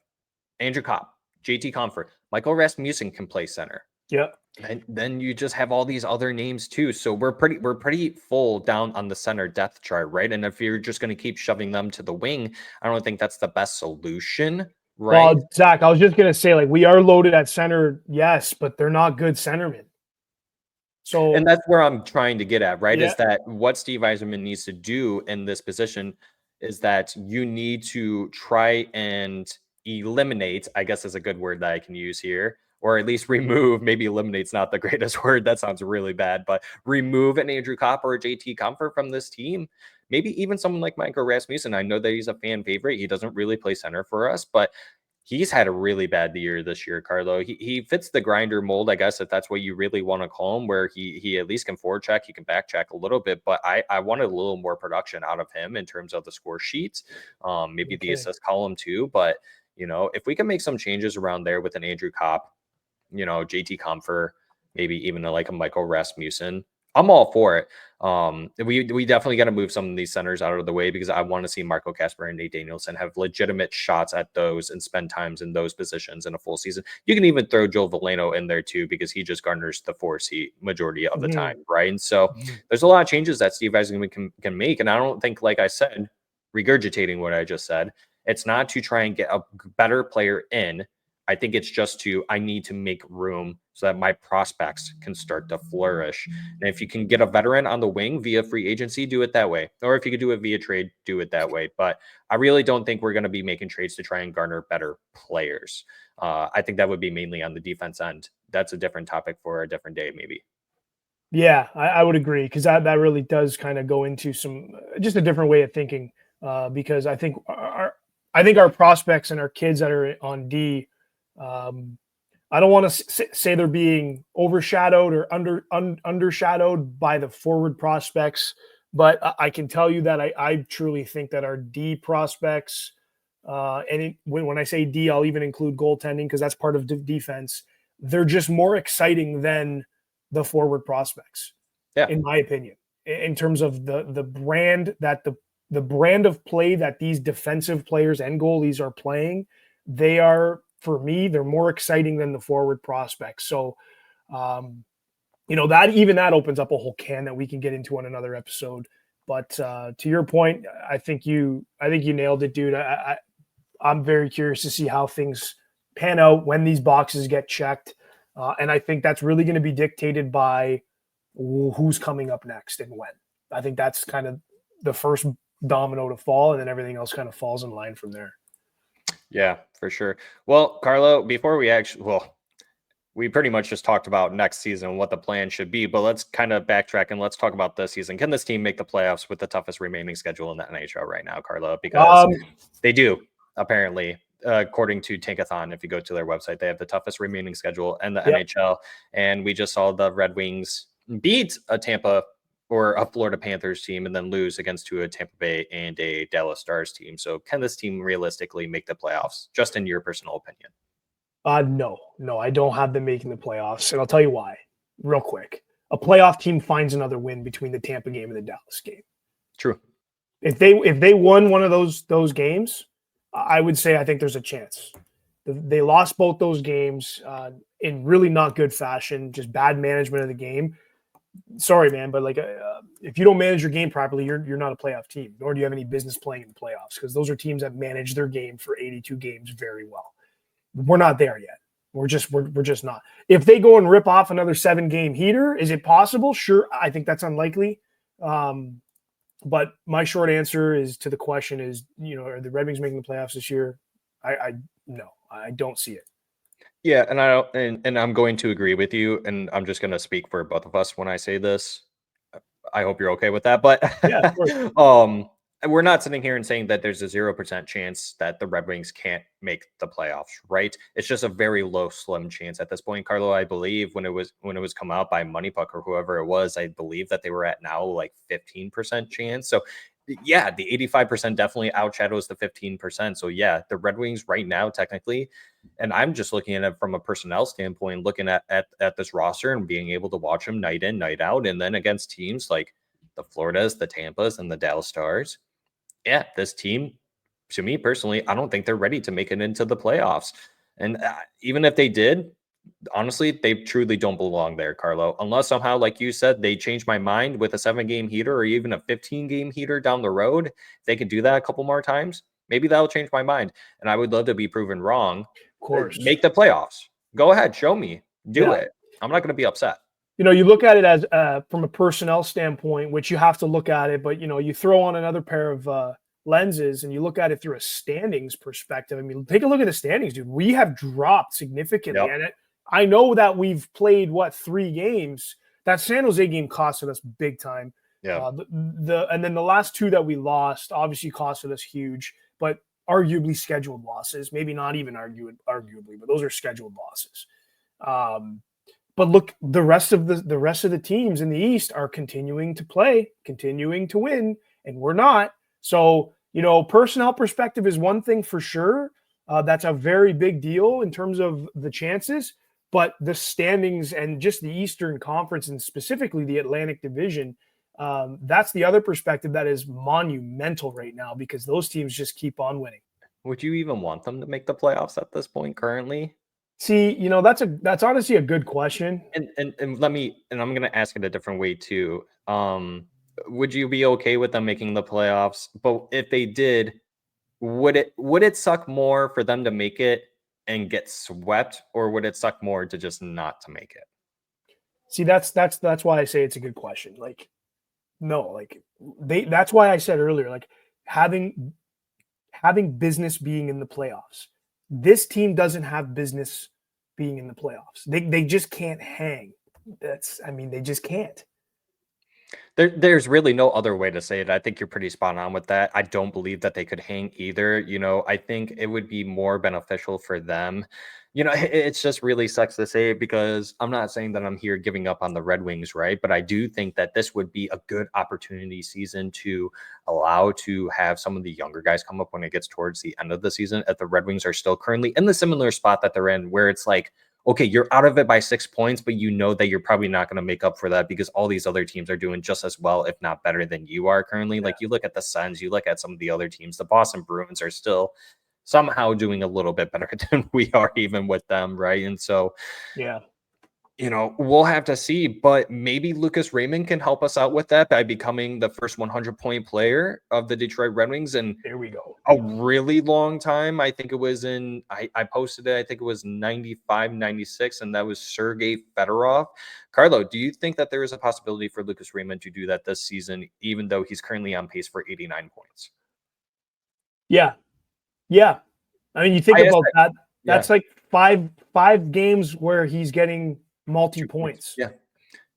Andrew Kopp, JT Comfort, Michael Rasmussen can play center. Yeah. And then you just have all these other names too. So we're pretty full down on the center depth chart, right? And if you're just going to keep shoving them to the wing, I don't think that's the best solution, right? Well, Zach, I was just going to say, like, we are loaded at center, yes, but they're not good centermen. So, and that's where I'm trying to get at, right? Yeah. Is that what Steve Yzerman needs to do in this position is that you need to try and eliminate, I guess is a good word that I can use here, or at least remove, maybe eliminate's not the greatest word. That sounds really bad, but remove an Andrew Kopp or a JT Comfort from this team. Maybe even someone like Michael Rasmussen. I know that he's a fan favorite. He doesn't really play center for us, but he's had a really bad year this year, Carlo. He fits the grinder mold, I guess, if that's what you really want to call him, where he at least can forecheck, he can back check a little bit, but I wanted a little more production out of him in terms of the score sheets, maybe the assist column too. But, you know, if we can make some changes around there with an Andrew Kopp, you know, JT Comfort, maybe even like a Michael Rasmussen, I'm all for it. We definitely got to move some of these centers out of the way because I want to see Marco Kasper and Nate Danielson have legitimate shots at those and spend times in those positions in a full season. You can even throw Joe Veleno in there too, because he just garners the 4 seat majority of the time, right? And so there's a lot of changes that Steve Yzerman can make. And I don't think, like I said, regurgitating what I just said, it's not to try and get a better player in. I think it's just I need to make room so that my prospects can start to flourish. And if you can get a veteran on the wing via free agency, do it that way. Or if you could do it via trade, do it that way. But I really don't think we're going to be making trades to try and garner better players. I think that would be mainly on the defense end. That's a different topic for a different day, maybe. Yeah, I would agree, because that really does kind of go into just a different way of thinking. Because I think our prospects and our kids that are on D, I don't want to say they're being overshadowed or undershadowed by the forward prospects, but I can tell you that I truly think that our D prospects When I say D, I'll even include goaltending because that's part of defense. They're just more exciting than the forward prospects, in my opinion, in terms of the brand that the brand of play that these defensive players and goalies are playing. They are, for me, they're more exciting than the forward prospects. So, that opens up a whole can that we can get into on another episode. But to your point, I think you nailed it, dude. I'm very curious to see how things pan out when these boxes get checked. And I think that's really going to be dictated by who's coming up next and when. I think that's kind of the first domino to fall, and then everything else kind of falls in line from there. Yeah, for sure. Well, Carlo, before we pretty much just talked about next season, what the plan should be, but let's kind of backtrack and let's talk about this season. Can this team make the playoffs with the toughest remaining schedule in the NHL right now, Carlo? Because they do, apparently, according to Tankathon. If you go to their website, they have the toughest remaining schedule in the NHL. And we just saw the Red Wings beat a Florida Panthers team and then lose against a Tampa Bay and a Dallas Stars team. So can this team realistically make the playoffs, just in your personal opinion? No, I don't have them making the playoffs, and I'll tell you why real quick. A playoff team finds another win between the Tampa game and the Dallas game. True. If they won one of those games, I would say I think there's a chance. They lost both those games in really not good fashion, just bad management of the game. Sorry, man, but if you don't manage your game properly, you're not a playoff team, nor do you have any business playing in the playoffs, because those are teams that manage their game for 82 games very well. We're not there yet. We're just not. If they go and rip off another 7-game heater, is it possible? Sure. I think that's unlikely. But my short answer to the question is, are the Red Wings making the playoffs this year? No, I don't see it. Yeah, and I'm going to agree with you, and I'm just going to speak for both of us when I say this. I hope you're okay with that, but yeah, of course. We're not sitting here and saying that there's a 0% chance that the Red Wings can't make the playoffs, right? It's just a very low, slim chance at this point. Carlo, I believe when it was come out by Moneypuck or whoever it was, I believe that they were at now like 15% chance. So yeah, the 85% definitely outshadows the 15%. So yeah, the Red Wings right now, technically, and I'm just looking at it from a personnel standpoint, looking at this roster and being able to watch them night in, night out, and then against teams like the Floridas, the Tampas, and the Dallas Stars. Yeah, this team, to me personally, I don't think they're ready to make it into the playoffs. And even if they did, honestly, they truly don't belong there, Carlo. Unless somehow, like you said, they change my mind with a 7-game heater or even a 15-game heater down the road. If they can do that a couple more times, maybe that'll change my mind. And I would love to be proven wrong. Of course. Make the playoffs. Go ahead. Show me. Do it. I'm not going to be upset. You look at it as from a personnel standpoint, which you have to look at it, but you throw on another pair of lenses and you look at it through a standings perspective. I mean, take a look at the standings, dude. We have dropped significantly. Yep. And I know that we've played 3 games. That San Jose game costed us big time. Yeah. And then the last 2 that we lost obviously costed us huge, but arguably scheduled losses. Maybe not even arguably, but those are scheduled losses. But look, the rest of the teams in the East are continuing to play, continuing to win, and we're not. So, personnel perspective is one thing for sure. That's a very big deal in terms of the chances. But the standings and just the Eastern Conference and specifically the Atlantic Division, that's the other perspective that is monumental right now because those teams just keep on winning. Would you even want them to make the playoffs at this point currently? See, that's honestly a good question. And I'm going to ask it a different way too. Would you be okay with them making the playoffs? But if they did, would it suck more for them to make it and get swept, or would it suck more to just not to make it? See, that's why I say it's a good question. That's why I said earlier, having business being in the playoffs. This team doesn't have business being in the playoffs. They just can't hang. They just can't. There's really no other way to say it. I think you're pretty spot on with that. I don't believe that they could hang either. I think it would be more beneficial for them It's just really sucks to say, because I'm not saying that I'm here giving up on the Red Wings, right? But I do think that this would be a good opportunity season to allow to have some of the younger guys come up when it gets towards the end of the season. If the Red Wings are still currently in the similar spot that they're in, where it's like, okay, you're out of it by 6 points, but you know that you're probably not going to make up for that because all these other teams are doing just as well, if not better than you are currently. Like, you look at the Sens, you look at some of the other teams, the Boston Bruins are still somehow doing a little bit better than we are, even with them, right? And so, Yeah. We'll have to see, but maybe Lucas Raymond can help us out with that by becoming the first 100-point player of the Detroit Red Wings in There we go. a really long time. I think it was I posted it, I think it was 95, 96, and that was Sergei Fedorov. Carlo, do you think that there is a possibility for Lucas Raymond to do that this season, even though he's currently on pace for 89 points? Yeah. Yeah. I mean, you think about that. That's like five games where he's getting multi-points. Yeah.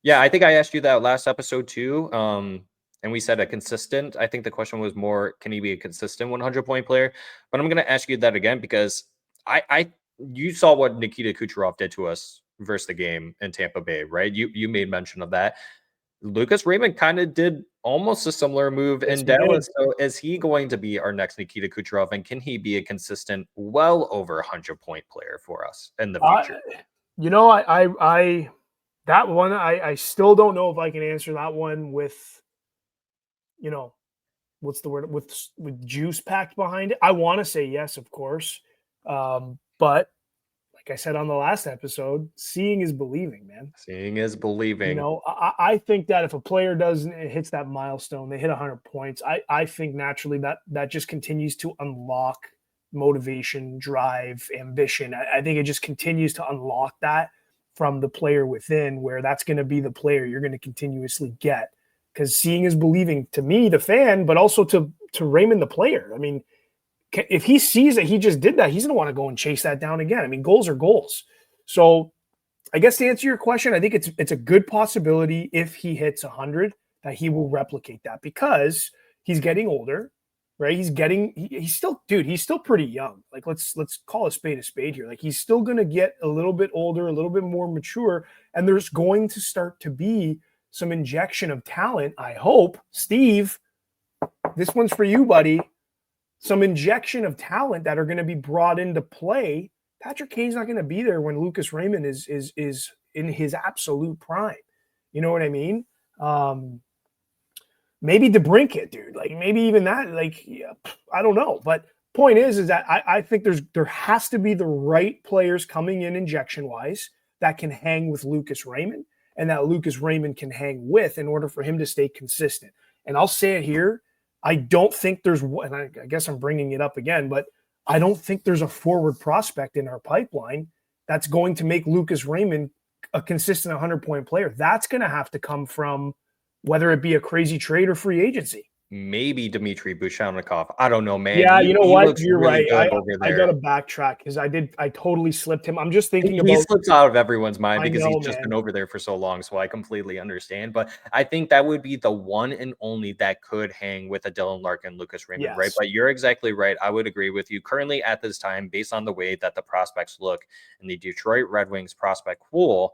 Yeah, I think I asked you that last episode too. And we said a consistent. I think the question was more, can he be a consistent 100-point player? But I'm going to ask you that again, because you saw what Nikita Kucherov did to us versus the game in Tampa Bay, right? You made mention of that. Lucas Raymond kind of did almost a similar move in Dallas. So is he going to be our next Nikita Kucherov? And can he be a consistent, well over 100-point player for us in the future? I that one, I still don't know if I can answer that one with, what's the word, with juice packed behind it. I want to say yes, of course. But like I said on the last episode, seeing is believing, man. Seeing is believing. I think that if a player hits that milestone, they hit 100 points, I think naturally that just continues to unlock motivation, drive, ambition. I think it just continues to unlock that from the player within, where that's going to be the player you're going to continuously get. Because seeing is believing to me, the fan, but also to Raymond, the player. I mean, if he sees that he just did that, he's going to want to go and chase that down again. I mean, goals are goals. So I guess to answer your question, I think it's a good possibility if he hits 100 that he will replicate that, because he's getting older, right? He's still pretty young. Like, let's call a spade here. Like, he's still going to get a little bit older, a little bit more mature, and there's going to start to be some injection of talent, I hope. Steve, this one's for you, buddy. Some injection of talent that are going to be brought into play. Patrick Kane's not going to be there when Lucas Raymond is in his absolute prime. You know what I mean? Maybe DeBrincat, dude. Like, maybe even that. Like, yeah, I don't know. But point is that I think there has to be the right players coming in injection-wise that can hang with Lucas Raymond, and that Lucas Raymond can hang with, in order for him to stay consistent. And I'll say it here. I don't think there's one, and I guess I'm bringing it up again, but I don't think there's a forward prospect in our pipeline that's going to make Lucas Raymond a consistent 100-point player. That's going to have to come from, whether it be a crazy trade or free agency. Maybe Dmitry Bushyanikov. I don't know, man. Yeah, you know what? You're really right. I got to backtrack because I totally slipped him. I'm just thinking about. He slips out of everyone's mind because he's just been over there for so long. So I completely understand. But I think that would be the one and only that could hang with a Dylan Larkin, Lucas Raymond, right? But you're exactly right. I would agree with you. Currently at this time, based on the way that the prospects look in the Detroit Red Wings prospect pool,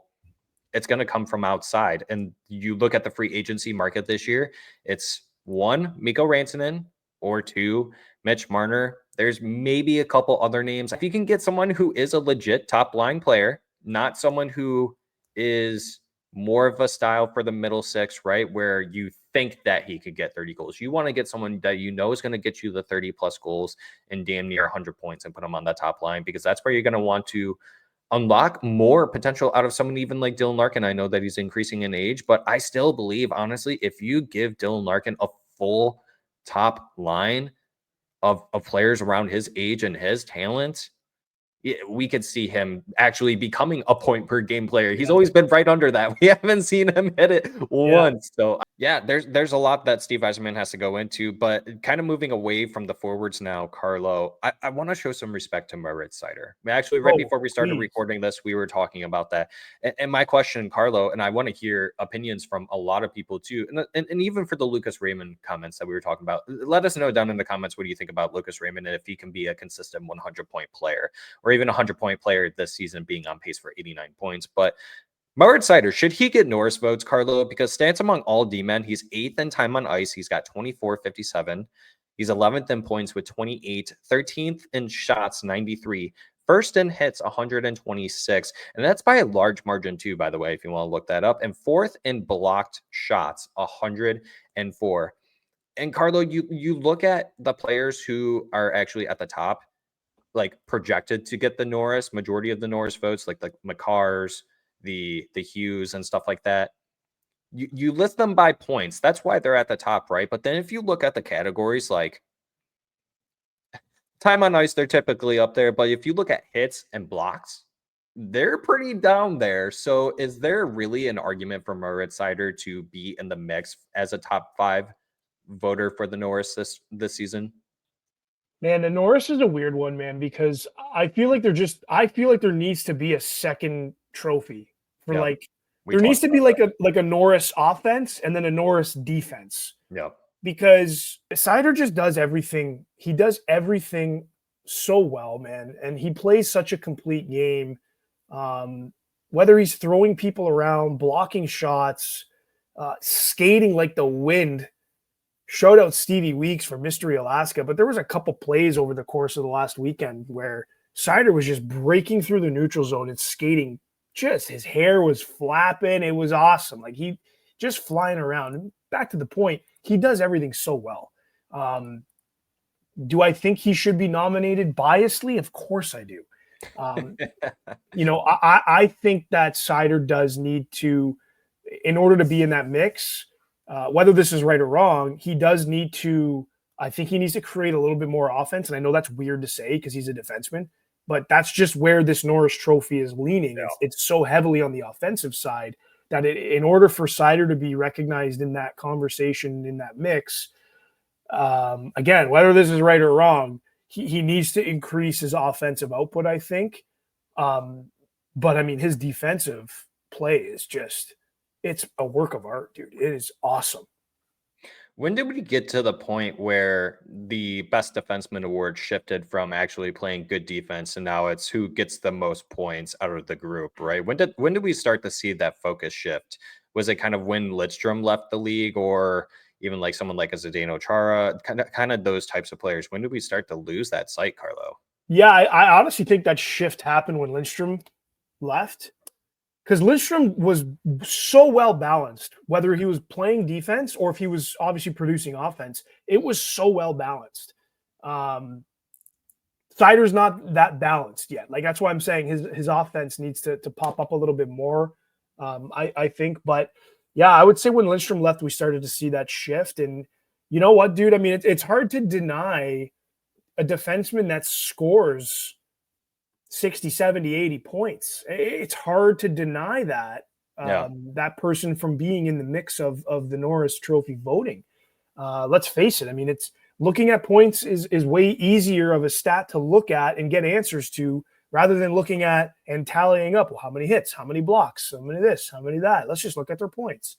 it's going to come from outside. And you look at the free agency market this year, it's 1, Mikko Rantanen, or 2, Mitch Marner. There's maybe a couple other names. If you can get someone who is a legit top line player, not someone who is more of a style for the middle six, right? Where you think that he could get 30 goals. You want to get someone that you know is going to get you the 30 plus goals and damn near 100 points and put them on the top line, because that's where you're going to want to unlock more potential out of someone even like Dylan Larkin. I know that he's increasing in age, but I still believe, honestly, if you give Dylan Larkin a full top line of players around his age and his talent, we could see him actually becoming a point per game player. He's always been right under that. We haven't seen him hit it once. So yeah, there's a lot that Steve Yzerman has to go into, but kind of moving away from the forwards now, Carlo, I want to show some respect to Moritz Seider. Actually, right before we started recording this, we were talking about that. And my question, Carlo, and I want to hear opinions from a lot of people too. And even for the Lucas Raymond comments that we were talking about, let us know down in the comments, what do you think about Lucas Raymond and if he can be a consistent 100-point player? Or even 100-point player this season, being on pace for 89 points. But Moritz Seider, should he get Norris votes, Carlo? Because stats among all D-men, he's 8th in time on ice. He's got 24.57. He's 11th in points with 28, 13th in shots, 93. First in hits, 126. And that's by a large margin too, by the way, if you want to look that up. And 4th in blocked shots, 104. And Carlo, you look at the players who are actually at the top, like projected to get the Norris, majority of the Norris votes, like the McCarrs, the Hughes and stuff like that. You list them by points. That's why they're at the top, right? But then if you look at the categories, like time on ice, they're typically up there. But if you look at hits and blocks, they're pretty down there. So is there really an argument for Moritz Seider to be in the mix as a top 5 voter for the Norris this season? Man, the Norris is a weird one, man, because I feel like there needs to be a second trophy for there needs to be like a Norris offense and then a Norris defense. Yeah. Because Seider just does everything. He does everything so well, man. And he plays such a complete game. Whether he's throwing people around, blocking shots, skating like the wind. Shout out Stevie Weeks for Mystery Alaska. But there was a couple plays over the course of the last weekend where Seider was just breaking through the neutral zone and skating. Just his hair was flapping. It was awesome. Like he just flying around. And back to the point, he does everything so well. Do I think he should be nominated biasly? Of course I do. I think that Seider does need to, in order to be in that mix, whether this is right or wrong, he does need to, I think he needs to create a little bit more offense. And I know that's weird to say because he's a defenseman, but that's just where this Norris trophy is leaning. Yeah. It's so heavily on the offensive side that in order for Seider to be recognized in that conversation, in that mix, again, whether this is right or wrong, he needs to increase his offensive output, I think. But I mean, his defensive play is just, it's a work of art, dude. It is awesome. When did we get to the point where the best defenseman award shifted from actually playing good defense and now it's who gets the most points out of the group, right? When did we start to see that focus shift? Was it kind of when Lidstrom left the league, or even like someone like a Zdeno Chara, kind of those types of players? When did we start to lose that sight, Carlo? Yeah, I honestly think that shift happened when Lindstrom left. Because Lidstrom was so well balanced, whether he was playing defense or if he was obviously producing offense, it was so well balanced. Seider's not that balanced yet. Like that's why I'm saying his offense needs to pop up a little bit more. I think, but yeah, I would say when Lindstrom left, we started to see that shift. And you know what, dude? I mean, it's hard to deny a defenseman that scores 60, 70, 80 points. It's hard to deny that that person from being in the mix of the Norris Trophy voting. Let's face it. I mean, it's looking at points is way easier of a stat to look at and get answers to rather than looking at and tallying up, well, how many hits, how many blocks, how many this, how many that. Let's just look at their points.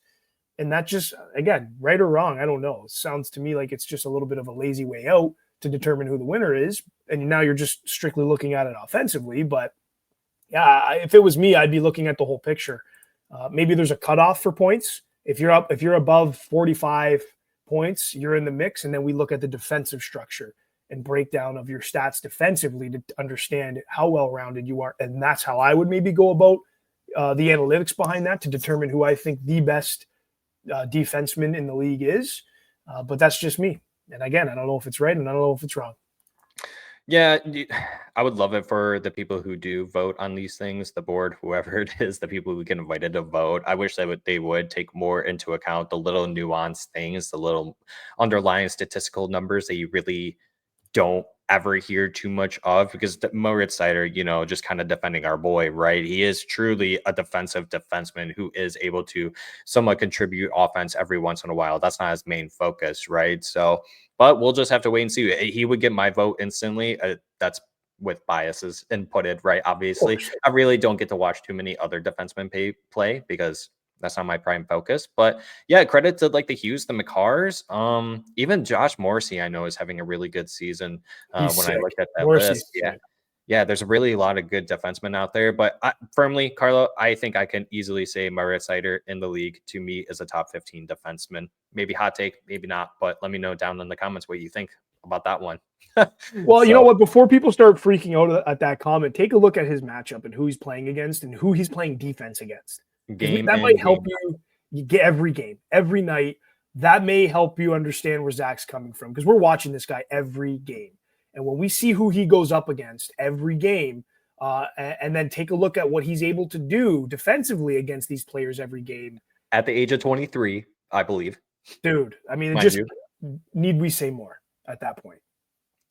And that just, again, right or wrong, I don't know. It sounds to me like it's just a little bit of a lazy way out to determine who the winner is. And now you're just strictly looking at it offensively. But yeah, if it was me, I'd be looking at the whole picture. Maybe there's a cutoff for points. If you're above 45 points, you're in the mix. And then we look at the defensive structure and breakdown of your stats defensively to understand how well-rounded you are. And that's how I would maybe go about the analytics behind that to determine who I think the best defenseman in the league is. But that's just me. And again, I don't know if it's right and I don't know if it's wrong. Yeah, I would love it for the people who do vote on these things, the board, whoever it is, the people who get invited to vote. I wish they would take more into account the little nuanced things, the little underlying statistical numbers that you really don't ever hear too much of, because Moritz Seider, just kind of defending our boy, right? He is truly a defensive defenseman who is able to somewhat contribute offense every once in a while. That's not his main focus, right? So, but we'll just have to wait and see. He would get my vote instantly. That's with biases inputted, right? Obviously, I really don't get to watch too many other defensemen play because that's not my prime focus. But yeah, credit to like the Hughes, the McCarrs. Even Josh Morrissey, I know, is having a really good season. When I looked at that list, Yeah, there's really a lot of good defensemen out there, but firmly, Carlo, I think I can easily say Moritz Seider in the league to me is a top 15 defenseman. Maybe hot take, maybe not, but let me know down in the comments what you think about that one. Well, you know what? Before people start freaking out at that comment, take a look at his matchup and who he's playing against and who he's playing defense against. That might help you get every game, every night. That may help you understand where Zach's coming from, because we're watching this guy every game. And when we see who he goes up against every game, and then take a look at what he's able to do defensively against these players every game. At the age of 23, I believe. Dude, I mean, need we say more at that point?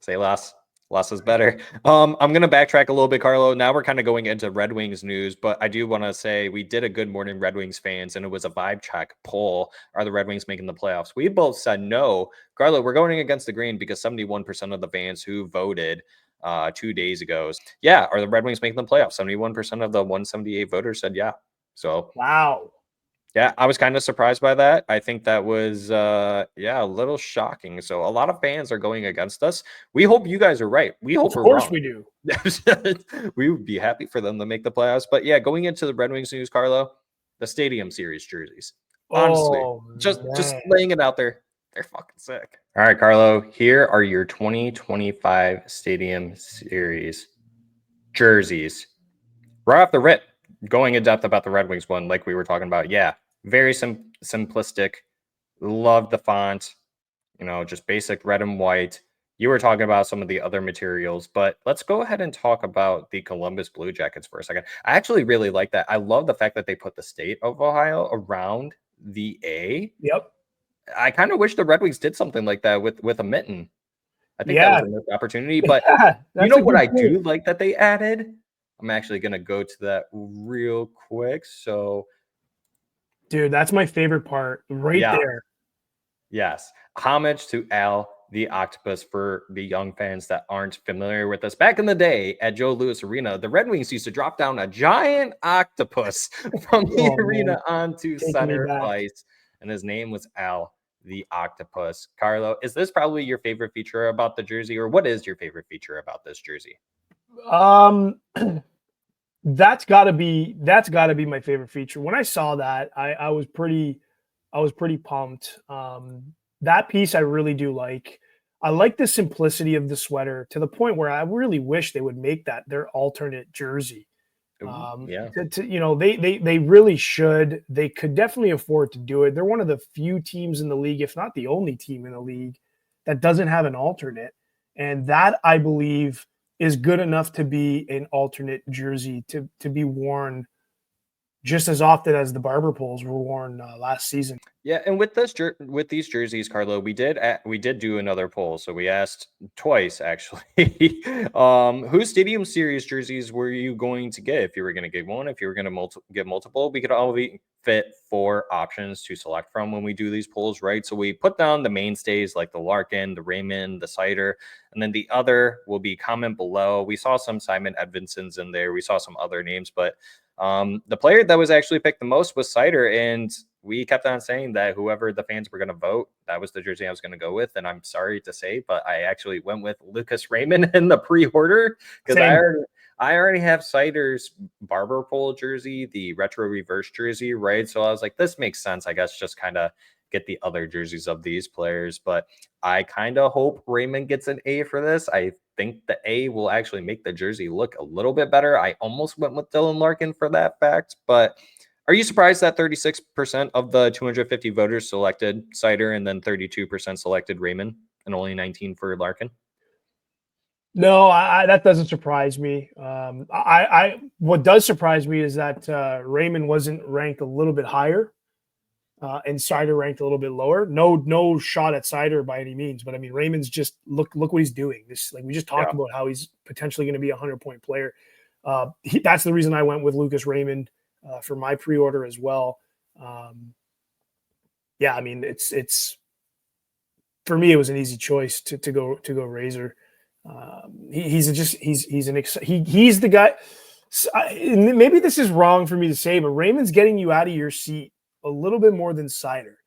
Say less. Less is better. I'm going to backtrack a little bit, Carlo. Now we're kind of going into Red Wings news, but I do want to say we did a Good Morning Red Wings fans, and it was a vibe check poll. Are the Red Wings making the playoffs? We both said no. Carlo, we're going against the grain because 71% of the fans who voted 2 days ago, yeah, are the Red Wings making the playoffs? 71% of the 178 voters said yeah. So wow. Yeah, I was kind of surprised by that. I think that was, a little shocking. So a lot of fans are going against us. We hope you guys are right. We hope we're wrong. Of course we do. We would be happy for them to make the playoffs. But yeah, going into the Red Wings news, Carlo, the Stadium Series jerseys. Honestly, just laying it out there. They're fucking sick. All right, Carlo, here are your 2025 Stadium Series jerseys. Right off the rip, going in depth about the Red Wings one, like we were talking about. Yeah. Very simplistic. Love the font, just basic red and white. You were talking about some of the other materials, but let's go ahead and talk about the Columbus Blue Jackets for a second. I actually really like that. I love the fact that they put the state of Ohio around the A. Yep. I kind of wish the Red Wings did something like that with a mitten. I think that was a missed opportunity, but you know what I do like that they added? I'm actually going to go to that real quick. So, dude, that's my favorite part there. Yes. Homage to Al the Octopus for the young fans that aren't familiar with us. Back in the day at Joe Louis Arena, the Red Wings used to drop down a giant octopus from the arena onto center ice, and his name was Al the Octopus. Carlo, is this probably your favorite feature about the jersey, or what is your favorite feature about this jersey? That's gotta be my favorite feature. When I saw that, I was pretty pumped. That piece I really do like. I like the simplicity of the sweater to the point where I really wish they would make that their alternate jersey. They really should. They could definitely afford to do it. They're one of the few teams in the league, if not the only team in the league, that doesn't have an alternate. And that, I believe, is good enough to be an alternate jersey to be worn just as often as the barber poles were worn last season. Yeah, and with these jerseys, Carlo, we did do another poll. So we asked twice, actually, whose Stadium Series jerseys were you going to get? If you were going to get one, if you were going to get multiple, we could only fit 4 options to select from when we do these polls, right? So we put down the mainstays like the Larkin, the Raymond, the Seider, and then the other will be comment below. We saw some Simon Edvinsons in there. We saw some other names, but the player that was actually picked the most was Seider, and we kept on saying that whoever the fans were going to vote, that was the jersey I was going to go with. And I'm sorry to say, but I actually went with Lucas Raymond in the pre-order because I already have Seider's barber pole jersey, the retro reverse jersey, right? So I was like, this makes sense, I guess, just kind of get the other jerseys of these players. But I kind of hope Raymond gets an A for this. I think the A will actually make the jersey look a little bit better. I almost went with Dylan Larkin for that fact, but are you surprised that 36% of the 250 voters selected Seider and then 32% selected Raymond and only 19 for Larkin? No, that doesn't surprise me. What does surprise me is that Raymond wasn't ranked a little bit higher and Seider ranked a little bit lower. No shot at Seider by any means, but I mean, Raymond's just look what he's doing. This, like we just talked about how he's potentially going to be a 100-point player. That's the reason I went with Lucas Raymond for my pre-order as well. I mean, it's for me, it was an easy choice to go Razor. He's the guy. Maybe this is wrong for me to say, but Raymond's getting you out of your seat a little bit more than Seider.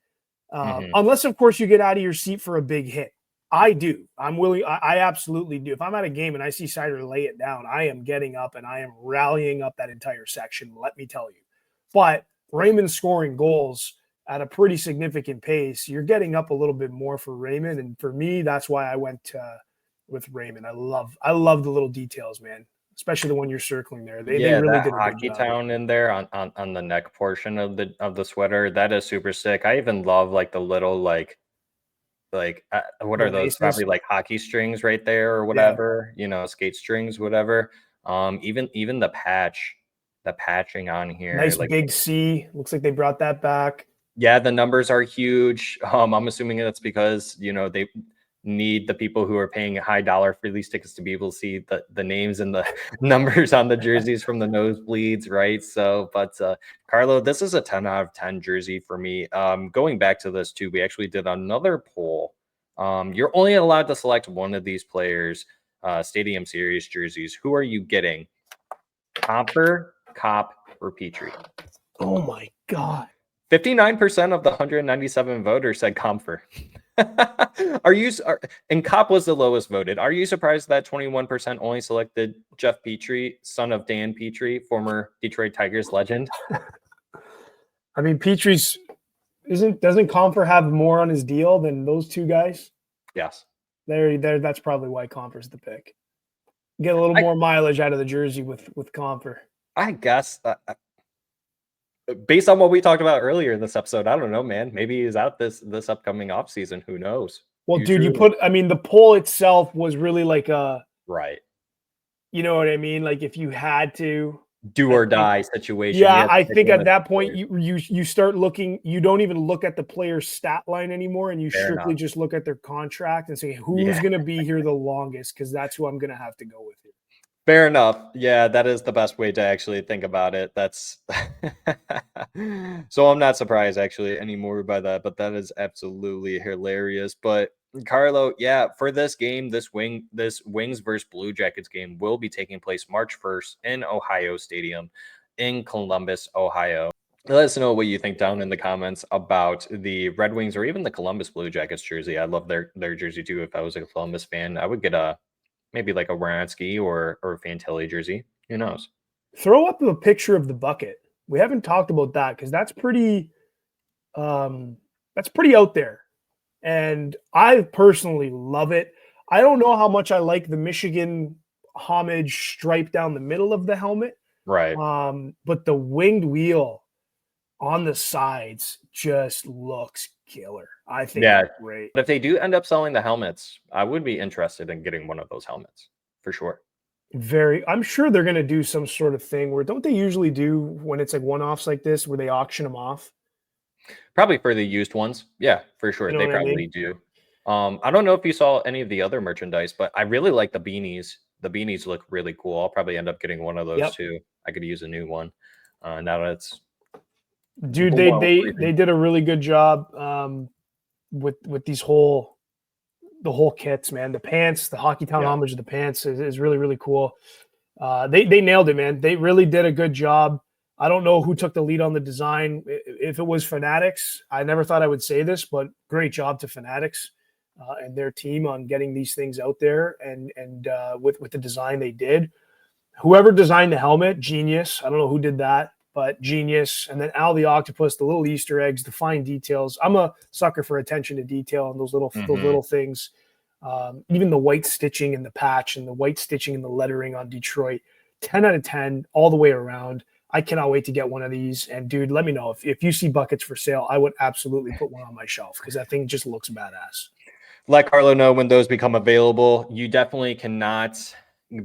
Unless, of course, you get out of your seat for a big hit. I do. I'm willing. I absolutely do. If I'm at a game and I see Seider lay it down, I am getting up and I am rallying up that entire section. Let me tell you. But Raymond scoring goals at a pretty significant pace, you're getting up a little bit more for Raymond. And for me, that's why I went with Raymond. I love the little details, man. Especially the one you're circling there. They really did a Hockey good job. town in there on the neck portion of the sweater. That is super sick. I even love like the little what are those? Probably like hockey strings right there or whatever. Skate strings, whatever. Even the patching on here. Nice big C. Looks like they brought that back. Yeah, the numbers are huge. I'm assuming that's because they need the people who are paying a high dollar for these tickets to be able to see the names and the numbers on the jerseys from the nosebleeds, right? So, but Carlo, this is a 10 out of 10 jersey for me. Going back to this too, we actually did another poll. You're only allowed to select one of these players, Stadium Series jerseys. Who are you getting? Comfer, Cop, or Petrie? Oh my God. 59% of the 197 voters said Comfer. And Cop was the lowest voted. Are you surprised that 21% only selected Jeff Petrie, son of Dan Petrie, former Detroit Tigers legend? I mean, Petrie's doesn't Comfer have more on his deal than those two guys? Yes. There. That's probably why Comfer's the pick. Get a little more mileage out of the jersey with Comfer. I guess. Based on what we talked about earlier in this episode, I don't know, man. Maybe he's out this upcoming offseason. Who knows? Well, dude, the poll itself was really like right. You know what I mean? Like if you had to do or die situation. Yeah, I think at that point you start looking. You don't even look at the player's stat line anymore, and you strictly just look at their contract and say who's going to be here the longest, because that's who I'm going to have to go with here. Fair enough. Yeah, that is the best way to actually think about it. That's so I'm not surprised actually anymore by that, but that is absolutely hilarious. But Carlo, yeah, for this game, this Wings versus Blue Jackets game will be taking place March 1st in Ohio Stadium in Columbus, Ohio. Let us know what you think down in the comments about the Red Wings or even the Columbus Blue Jackets jersey. I love their jersey too. If I was a Columbus fan, I would get maybe like a Wierenski or Fantilli jersey. Who knows? Throw up a picture of the bucket. We haven't talked about that because that's pretty out there. And I personally love it. I don't know how much I like the Michigan homage stripe down the middle of the helmet. Right. But the winged wheel on the sides just looks killer. I think it's great. But if they do end up selling the helmets, I would be interested in getting one of those helmets for sure. I'm sure they're going to do some sort of thing where, don't they usually do when it's like one-offs like this where they auction them off? Probably for the used ones. Yeah, for sure. They probably do. I don't know if you saw any of the other merchandise, but I really like the beanies. The beanies look really cool. I'll probably end up getting one of those too. I could use a new one. Now that it's dude, they did a really good job with these the whole kits, man. The pants, the Hockey Town homage of the pants is really, really cool. They nailed it, man. They really did a good job. I don't know who took the lead on the design. If it was Fanatics, I never thought I would say this, but great job to Fanatics and their team on getting these things out there and with the design they did. Whoever designed the helmet, genius. I don't know who did that, but genius. And then Al the Octopus, the little Easter eggs, the fine details. I'm a sucker for attention to detail and those little things. Even the white stitching in the patch and the white stitching in the lettering on Detroit. 10 out of 10 all the way around. I cannot wait to get one of these. And dude, let me know if you see buckets for sale. I would absolutely put one on my shelf because that thing just looks badass. Let Carlo know when those become available. You definitely cannot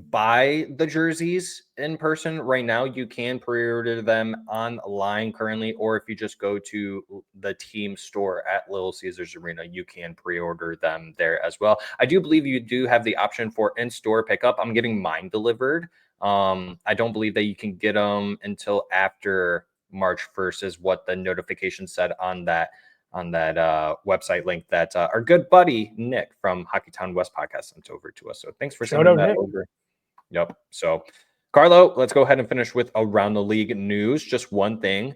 buy the jerseys in person right now. You can pre-order them online currently, or if you just go to the team store at Little Caesars Arena, you can pre-order them there as well. I do believe you do have the option for in-store pickup. I'm getting mine delivered. I don't believe that you can get them until after March 1st is what the notification said on that website link that our good buddy Nick from Hockeytown West podcast sent over to us. So thanks for sending that over. Yep. So Carlo, let's go ahead and finish with around the league news. Just one thing.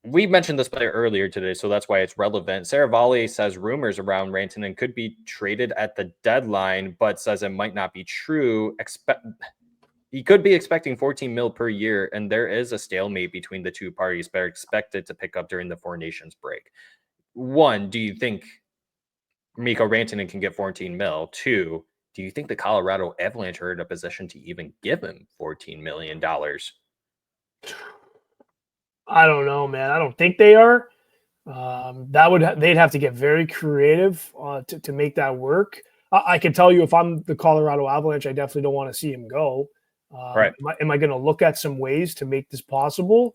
we mentioned this player earlier today, so that's why it's relevant. Saravalli says rumors around Rantanen could be traded at the deadline, but says it might not be true. He could be expecting 14 mil per year, and there is a stalemate between the two parties, but are expected to pick up during the Four Nations break. One, do you think Mikko Rantanen can get 14 mil? Two, do you think the Colorado Avalanche are in a position to even give him $14 million? I don't know, man. I don't think they are. They'd have to get very creative to make that work. I can tell you, if I'm the Colorado Avalanche, I definitely don't want to see him go. Right. Am I going to look at some ways to make this possible?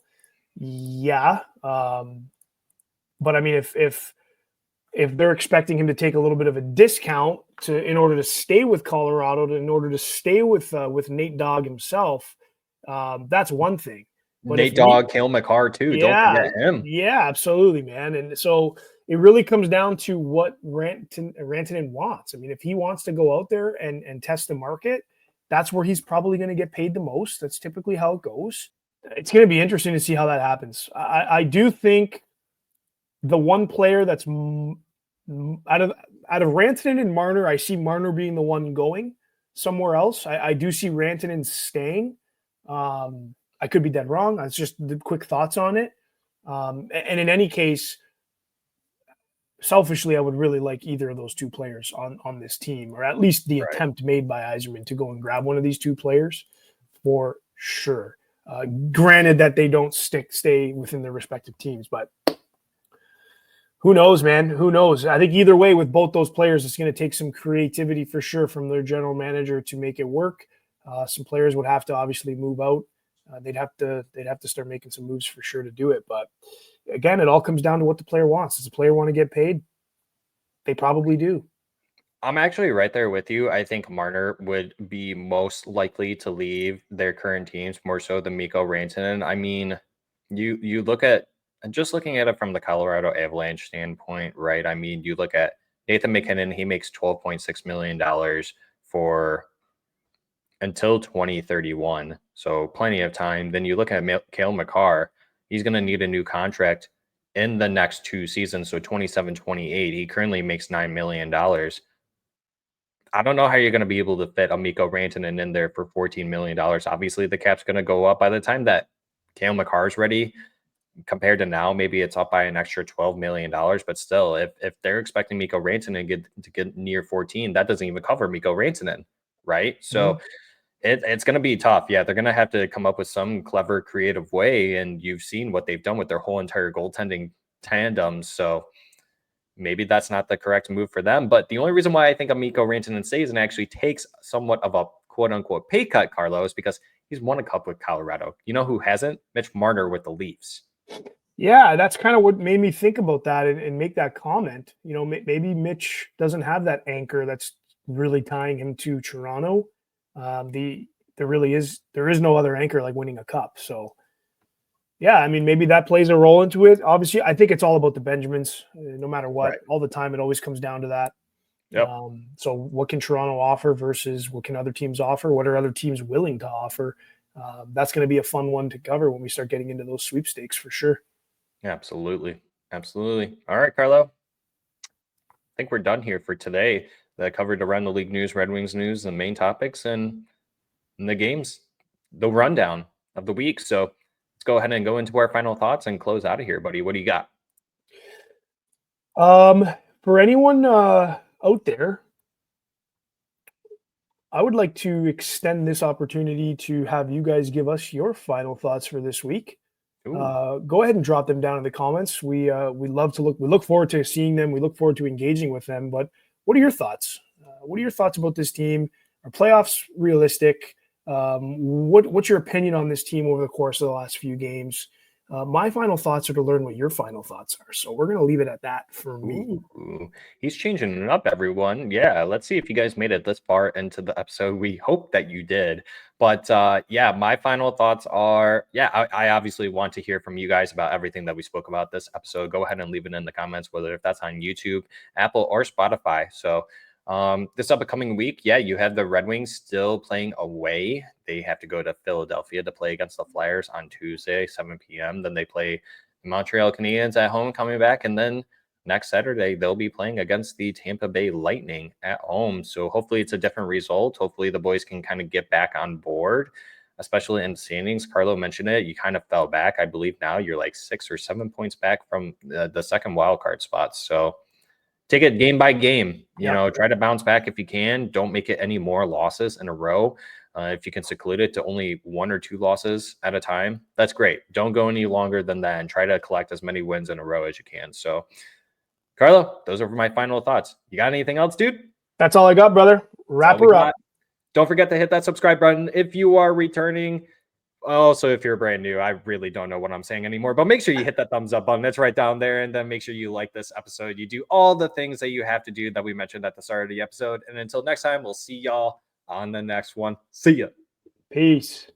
Yeah. But I mean, if they're expecting him to take a little bit of a discount in order to stay with Colorado, in order to stay with Nate Dogg himself, that's one thing. But Nate Dogg, Cale Makar too. Yeah, don't forget him. Yeah, absolutely, man. And so it really comes down to what Rantanen wants. I mean, if he wants to go out there and test the market, that's where he's probably going to get paid the most. That's typically how it goes. It's going to be interesting to see how that happens. I do think the one player that's out of Rantanen and Marner, I see Marner being the one going somewhere else. I do see Rantanen staying. I could be dead wrong. That's just the quick thoughts on it. And in any case, selfishly, I would really like either of those two players on this team, or at least the attempt made by Yzerman to go and grab one of these two players for sure. Granted that they don't stay within their respective teams, but who knows, man? Who knows? I think either way, with both those players, it's going to take some creativity for sure from their general manager to make it work. Some players would have to obviously move out. They'd have to start making some moves for sure to do it. But again, it all comes down to what the player wants. Does the player want to get paid? They probably do. I'm actually right there with you. I think Marner would be most likely to leave their current teams more so than Mikko Rantanen. I mean, you look at, just looking at it from the Colorado Avalanche standpoint, right? I mean, you look at Nathan MacKinnon, he makes $12.6 million for until 2031. So plenty of time. Then you look at Cale Makar, he's going to need a new contract in the next 2 seasons. So 27, 28, he currently makes $9 million. I don't know how you're going to be able to fit a Mikko Rantanen in there for $14 million. Obviously, the cap's going to go up by the time that Cale Makar is ready. Compared to now, maybe it's up by an extra $12 million. But still, if they're expecting Mikko Rantanen to get near 14, that doesn't even cover Mikko Rantanen, right? So it's going to be tough. Yeah, they're going to have to come up with some clever, creative way. And you've seen what they've done with their whole entire goaltending tandem. So maybe that's not the correct move for them. But the only reason why I think Mikko Rantanen stays and actually takes somewhat of a quote-unquote pay cut, Carlo, is because he's won a cup with Colorado. You know who hasn't? Mitch Marner with the Leafs. Yeah, that's kind of what made me think about that and make that comment. You know, maybe Mitch doesn't have that anchor that's really tying him to Toronto. There is no other anchor like winning a cup. So, yeah, I mean, maybe that plays a role into it. Obviously, I think it's all about the Benjamins. No matter what, all the time, it always comes down to that. Yep. So what can Toronto offer versus what can other teams offer? What are other teams willing to offer? That's going to be a fun one to cover when we start getting into those sweepstakes for sure. Absolutely. Absolutely. All right, Carlo. I think we're done here for today. That covered around the league news, Red Wings news, the main topics, and the games, the rundown of the week. So let's go ahead and go into our final thoughts and close out of here, buddy. What do you got? For anyone out there, I would like to extend this opportunity to have you guys give us your final thoughts for this week. Go ahead and drop them down in the comments. We love to we look forward to seeing them. We look forward to engaging with them. But what are your thoughts? What are your thoughts about this team? Are playoffs realistic? What's your opinion on this team over the course of the last few games? My final thoughts are to learn what your final thoughts are. So we're going to leave it at that for me. He's changing it up, everyone. Yeah, let's see if you guys made it this far into the episode. We hope that you did. But yeah, my final thoughts are, I obviously want to hear from you guys about everything that we spoke about this episode. Go ahead and leave it in the comments, whether if that's on YouTube, Apple, or Spotify. So this upcoming week, you have the Red Wings still playing away. They have to go to Philadelphia to play against the Flyers on Tuesday, 7 p.m. Then they play Montreal Canadiens at home coming back, and then next Saturday they'll be playing against the Tampa Bay Lightning at home. So hopefully it's a different result. Hopefully the boys can kind of get back on board, especially in standings. Carlo mentioned it. You kind of fell back. I believe now you're like 6 or 7 points back from the second wild card spot. So take it game by game. You know, try to bounce back if you can. Don't make it any more losses in a row. If you can seclude it to only 1 or 2 losses at a time, that's great. Don't go any longer than that, and try to collect as many wins in a row as you can. So, Carlo, those are my final thoughts. You got anything else, dude? That's all I got, brother. Wrap her up. Don't forget to hit that subscribe button if you are returning. Also, if you're brand new, I really don't know what I'm saying anymore, but make sure you hit that thumbs up button. It's right down there. And then make sure you like this episode. You do all the things that you have to do that we mentioned at the start of the episode. And until next time, we'll see y'all on the next one. See ya. Peace.